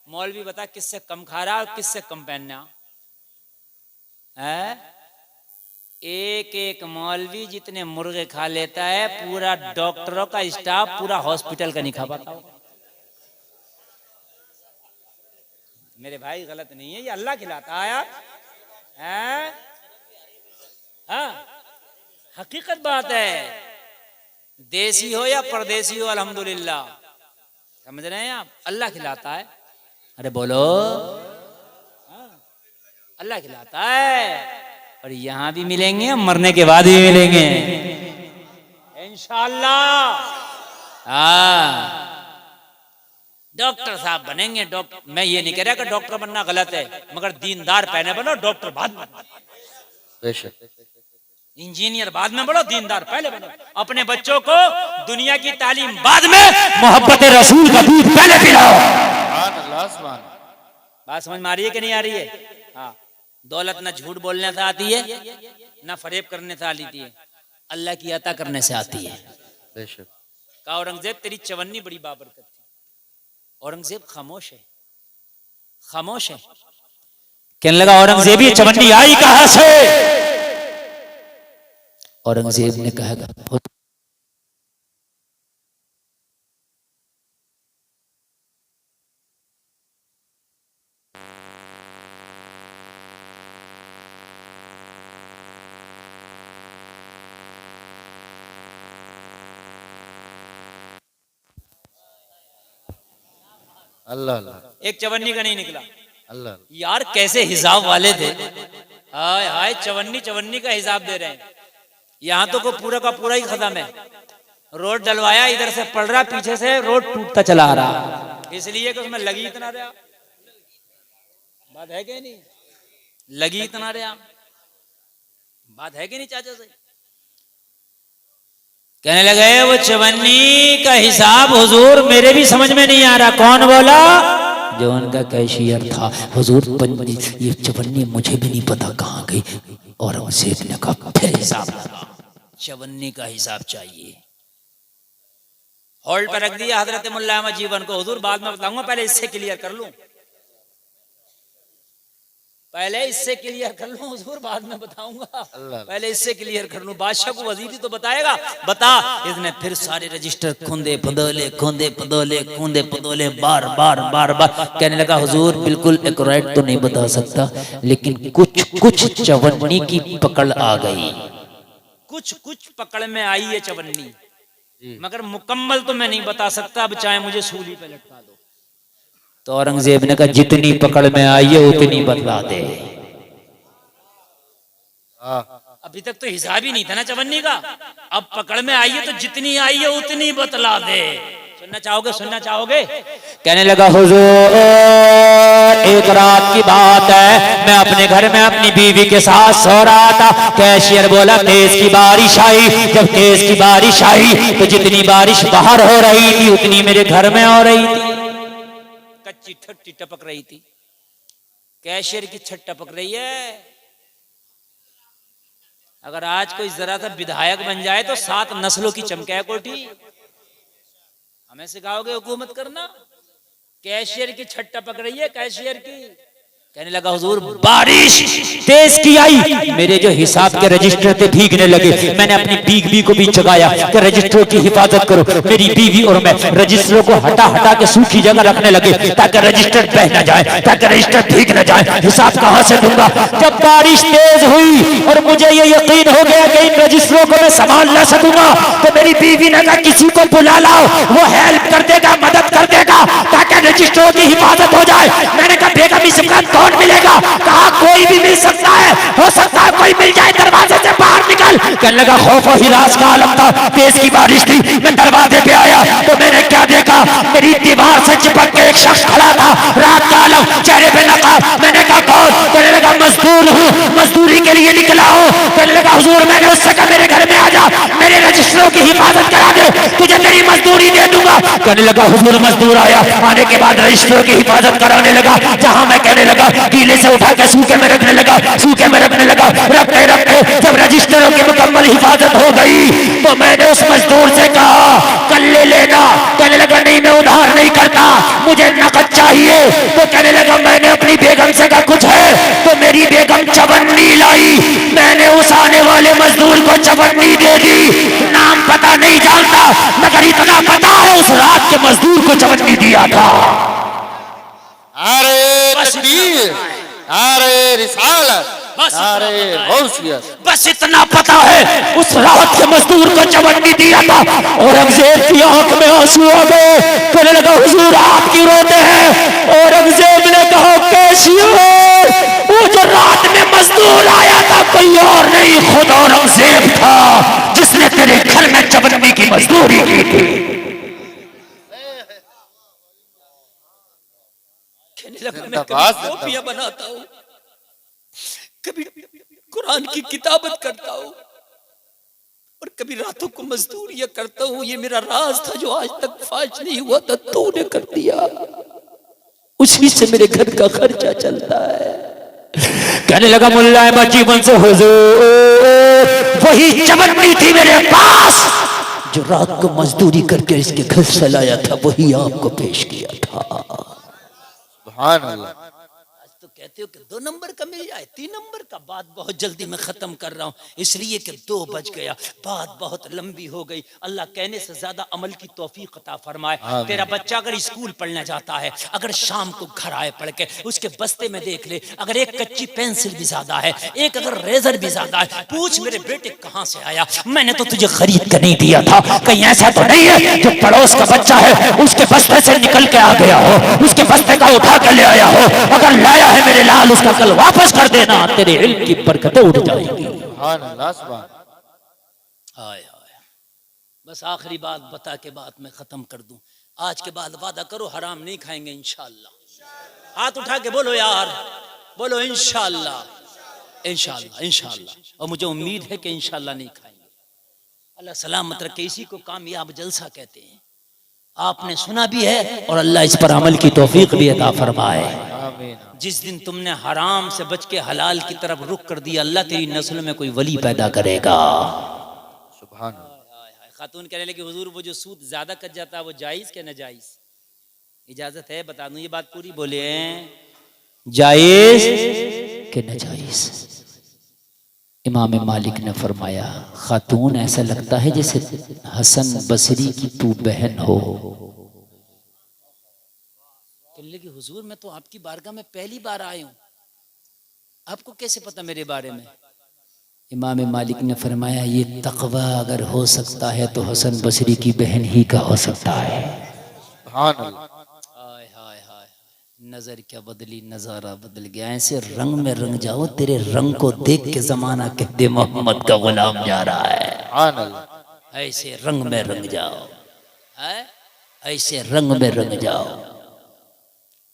मौलवी बता किससे कम खा रहा और किससे कम पहनना है? एक एक मौलवी जितने मुर्गे खा लेता है, पूरा डॉक्टरों का स्टाफ पूरा हॉस्पिटल का नहीं खा पाता। मेरे भाई गलत नहीं है, ये अल्लाह खिलाता है यार। हाँ हकीकत बात है, देसी हो या परदेसी हो अल्हम्दुलिल्लाह, समझ रहे हैं आप? अल्लाह खिलाता है। अरे बोलो, अल्लाह खिलाता है। और यहाँ भी मिलेंगे, मरने के बाद भी मिलेंगे इंशाअल्लाह। हाँ डॉक्टर साहब बनेंगे। डॉक्टर, मैं ये नहीं कह रहा कि डॉक्टर बनना गलत है, मगर दीनदार पहले बनो, डॉक्टर बाद में बनो। इंजीनियर बाद में बनो, दीनदार पहले बनो। अपने बच्चों को दुनिया की तालीम बाद में, मोहब्बत रसूल का दूध पहले पिलाओ। बात समझ में आ रही है कि नहीं आ रही है? हाँ दौलत न झूठ बोलने से आती है, न फरेब करने से आती है, अल्लाह की अता करने से आती है। का औरंगजेब तेरी चवन्नी बड़ी बाबरकत थी, औरंगजेब खामोश है, खामोश है। कहने लगा औरंगजेब ये चवन्नी आई कहां से? औरंगजेब ने कहा अल्लाह अल्लाह एक चवन्नी का नहीं निकला। अल्लाह। यार कैसे हिसाब वाले थे, हाय हाय, चवन्नी चवन्नी का हिसाब दे रहे हैं। यहाँ तो को पूरा का पूरा ही खत्म है। रोड डलवाया, इधर से पड़ रहा, पीछे से रोड टूटता चला आ रहा, इसलिए कि उसमें लगी इतना रहा। बात है कि नहीं? लगी इतना रहा, बात है कि नहीं चाचा से? कहने लगे वो चवन्नी का हिसाब हुजूर मेरे भी समझ में नहीं आ रहा। कौन बोला? जो उनका कैशियर था। हुजूर ये चवन्नी मुझे भी नहीं पता कहाँ गई। औरंगजेब ने कहा फिर हिसाब लगा, चवन्नी का हिसाब चाहिए। होल्ड पर रख दिया हजरत मुल्ला अहमद जीवन को। हुजूर बाद में बताऊंगा, पहले इससे क्लियर कर लूं, पहले इससे क्लियर कर लूं हुजूर, बाद में बताऊंगा, पहले इससे क्लियर कर लूं। बादशाह को वजीरी तो बताएगा, बता। इसने फिर सारे रजिस्टर खोंदे पदोले, खोंदे पदोले, खोंदे पदोले, बार बार बार बार। कहने लगा हुजूर बिल्कुल एक्यूरेट तो नहीं बता सकता, लेकिन कुछ कुछ चवन्नी की पकड़ आ गई। कुछ कुछ पकड़ में आई है चवन्नी, मगर मुकम्मल तो मैं नहीं बता सकता। अब चाहे मुझे सूली पे लटका दो। तो औरंगजेब ने कहा जितनी पकड़ में आई है उतनी बतला दे। अभी तक तो हिसाब ही नहीं था ना चवन्नी का, अब पकड़ में आई है तो जितनी आई है उतनी बतला दे। सुनना चाहोगे? सुनना चाहोगे? कहने लगा हुजूर एक रात की बात है, मैं अपने घर में अपनी बीवी के साथ सो रहा था। कैशियर बोला तेज की बारिश आई। जब तेज की बारिश आई तो जितनी बारिश बाहर हो रही थी उतनी मेरे घर में हो रही थी। कच्ची ठट्टी टपक रही थी, कैशियर की छत टपक रही है। अगर आज कोई जरा सा विधायक बन जाए तो 7 नस्लों की चमके कोठी। हमें सिखाओगे हुकूमत करना? कैशियर की छत टपक रही है, कैशियर की। कहने लगा हुजूर बारिश तेज की आई, मेरे जो हिसाब के रजिस्टर थे भीगने लगे। मैंने अपनी बीवी को भी जगाया कि रजिस्टरों की हिफाजत करो। मेरी बीवी और मैं रजिस्टरों को हटा हटा के सूखी जगह रखने लगे ताकि रजिस्टर बह न जाए, ताकि रजिस्टर भीग न जाए। हिसाब कहां से दूंगा? जब बारिश तेज हुई और मुझे ये यकीन हो गया कि इन रजिस्टरों को मैं संभाल न सकूंगा, तो मेरी बीवी ने कहा किसी को बुला लाओ, वो हेल्प कर देगा, मदद कर देगा ताकि रजिस्टरों की हिफाजत हो जाए। मैंने कहा बेगम इस वक्त कौन मिलेगा? कहा कोई भी मिल सकता है, हो सकता है कोई मिल जाए, दरवाजे से बाहर निकल। कहने लगा खौफ और हिरास का आलम था, तेज की बारिश थी। मैं दरवाजे पे आया तो मैंने क्या देखा? मेरी दीवार से चिपक के एक शख्स खड़ा था, रात का आलम, चेहरे पे नकाब। मैंने कहा कौन? कहने लगा मजदूर हूँ, मजदूरी के लिए निकला हूँ। कहने लगा हुजूर मैंने उससे कहा मेरे घर में आ जा, मेरे रजिस्टरों की हिफाजत करा दे, तुझे तेरी मजदूरी दे दूंगा। कहने लगा हुजूर मजदूर आया, आने के बाद रजिस्टरों की हिफाजत कराने लगा। जहां मैं कहने लगा गीले से उठा के सूखे में रखने लगा, सूखे में रखने लगा। रखते रखते जब रजिस्टरों की मुकम्मल हिफाजत हो गई तो मैंने उस मजदूर से कहा कल ले लेना। कहने लगा नहीं मैं उधार नहीं करता, मुझे नकद चाहिए। तो कहने लगा मैंने अपनी बेगम से कहा कुछ है? तो मेरी बेगम चवन्नी लाई। मैंने उस आने वाले मजदूर को चवन्नी दे दी। नाम पता नहीं जानता, मगर इतना पता है उस रात के मजदूर को चवन्नी दिया था। अरे तकबीर, अरे रिसालत, अरे गौसियत। बस इतना पता है उस रात के मजदूर को चवन्नी दिया था। औरंगजेब की आंख में आंसू आ गए। कहने लगा हुजूर आप क्यों रोते हैं? औरंगजेब ने कहा कैशियर वो जो रात में मजदूर आया था कोई और नहीं, खुद औरंगजेब था जिसने तेरे घर में चवन्नी की मजदूरी की थी। मैं कभी कॉपियां बनाता हूँ, कभी कुरान की किताबत करता हूँ और कभी रातों को मजदूरियां करता हूँ। ये मेरा राज था जो आज तक फाश नहीं हुआ था, तूने कर दिया, उसी से मेरे घर का खर्चा चलता है। कहने लगा मुल्ला अहमद जीवन से हुजूर वही चवन्नी थी मेरे पास जो रात को मजदूरी करके इसके घर से लाया था वही आपको पेश किया था। सुभान अल्लाह। आज तो कहते हो कि 2 नंबर का मिल जाए, 3 नंबर का। बात बहुत जल्दी मैं खत्म कर रहा हूँ इसलिए कि 2 बज गया, बात बहुत लंबी हो गई। अल्लाह कहने से ज्यादा अमल की तौफीक अता फरमाए। तेरा बच्चा अगर स्कूल पढ़ने जाता है, अगर शाम को घर आए पढ़ के, उसके बस्ते में देख ले, अगर एक कच्ची पेंसिल भी ज्यादा है, एक अगर रेजर भी ज्यादा है, पूछ मेरे बेटे कहाँ से आया, मैंने तो तुझे खरीद कर नहीं दिया था। कहीं ऐसा तो नहीं है जो पड़ोस का बच्चा है उसके बस्ते से निकल के आ गया हो, उसके बस्ते का उठा कर ले आया हो? अगर लाया है मेरे लाल, उसका कल वापस कर देना, तेरे इल्म की बरकतें उठ जाएंगी। सुभान अल्लाह। सुभान। हाय हाय। बस आखिरी बात बता के बात मैं खत्म कर दूं। आज के बाद वादा करो हराम नहीं खाएंगे इंशाअल्लाह। हाथ उठा के बोलो यार, बोलो इंशाअल्लाह, इंशाअल्लाह, इंशाअल्लाह। और मुझे उम्मीद है कि इंशाअल्लाह नहीं खाएंगे। अल्लाह सलामत रखे। इसी को कामयाब जलसा कहते हैं। आपने सुना भी है और अल्लाह इस पर अमल की तौफीक भी अता फरमाए। आमीन। जिस दिन तुमने हराम से बच के हलाल की तरफ रुख कर दिया, अल्लाह तेरी नस्ल में कोई वली पैदा करेगा। सुभान अल्लाह। खातून कहने लगी हुजूर वो जो सूद ज्यादा कट जाता है वो जायज क्या नाजायज? इजाजत है बता दूं? ये बात पूरी बोले हैं, जायज के नाजायज? इमाम मालिक ने फरमाया, खातून ऐसा लगता है जैसे हसन बसरी की तू बहन हो। कहने लगी हुजूर मैं तो आपकी बारगाह में पहली बार आया हूं, आपको कैसे पता मेरे बारे में? इमाम मालिक ने फरमाया, ये तकवा अगर हो सकता है तो हसन बसरी की बहन ही का हो सकता है। सुभान अल्लाह। हाय हाय हाय। नजर क्या बदली, नजारा बदल गया। ऐसे रंग में रंग जाओ, तेरे रंग को देख के जमाना कहते मोहम्मद का गुलाम जा रहा है। सुभान अल्लाह। ऐसे रंग में रंग जाओ, है ऐसे रंग में रंग जाओ।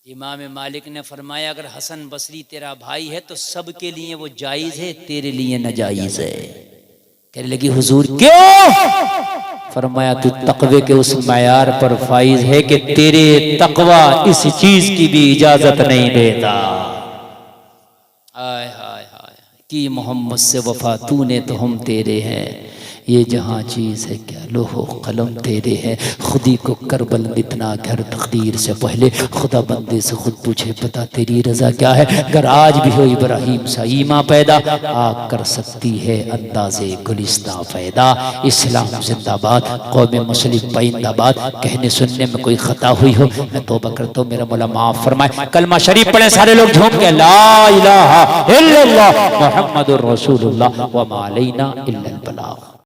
इमाम मालिक ने फरमाया, अगर हसन बसरी तेरा भाई है तो सबके लिए वो जायज है, तेरे लिए नाजायज है। कहने लगी हुजूर क्यों? फरमाया, तू तकवे के उस मयार पर फाइज है कि तेरे तकवा इस चीज की भी इजाजत नहीं देता। आय हाय हाय कि मोहम्मद से वफा तूने तो हम तेरे हैं, ये जहाँ चीज़ है क्या लोहो कलम तेरे है। खुदी को करबल में इतना घर तकदीर से पहले खुदा बंदे से खुद पूछे, बता तेरी रजा क्या है? अगर आज भी हो इब्राहिम सा ईमा पैदा, आ कर सकती है अंदाजे गुलिस्तां पैदा। इस्लाम जिंदाबाद, कौम मुस्लिम पाइंदाबाद। कहने सुनने में कोई खता हुई हो मैं तौबा करता हूँ, मेरा मौला माफ फरमाए। कलमा शरीफ पढ़े सारे लोग झूम के, ला इलाहा इल्लल्लाह मुहम्मदुर रसूलुल्लाह व मा अलैना इल्लल बलाग।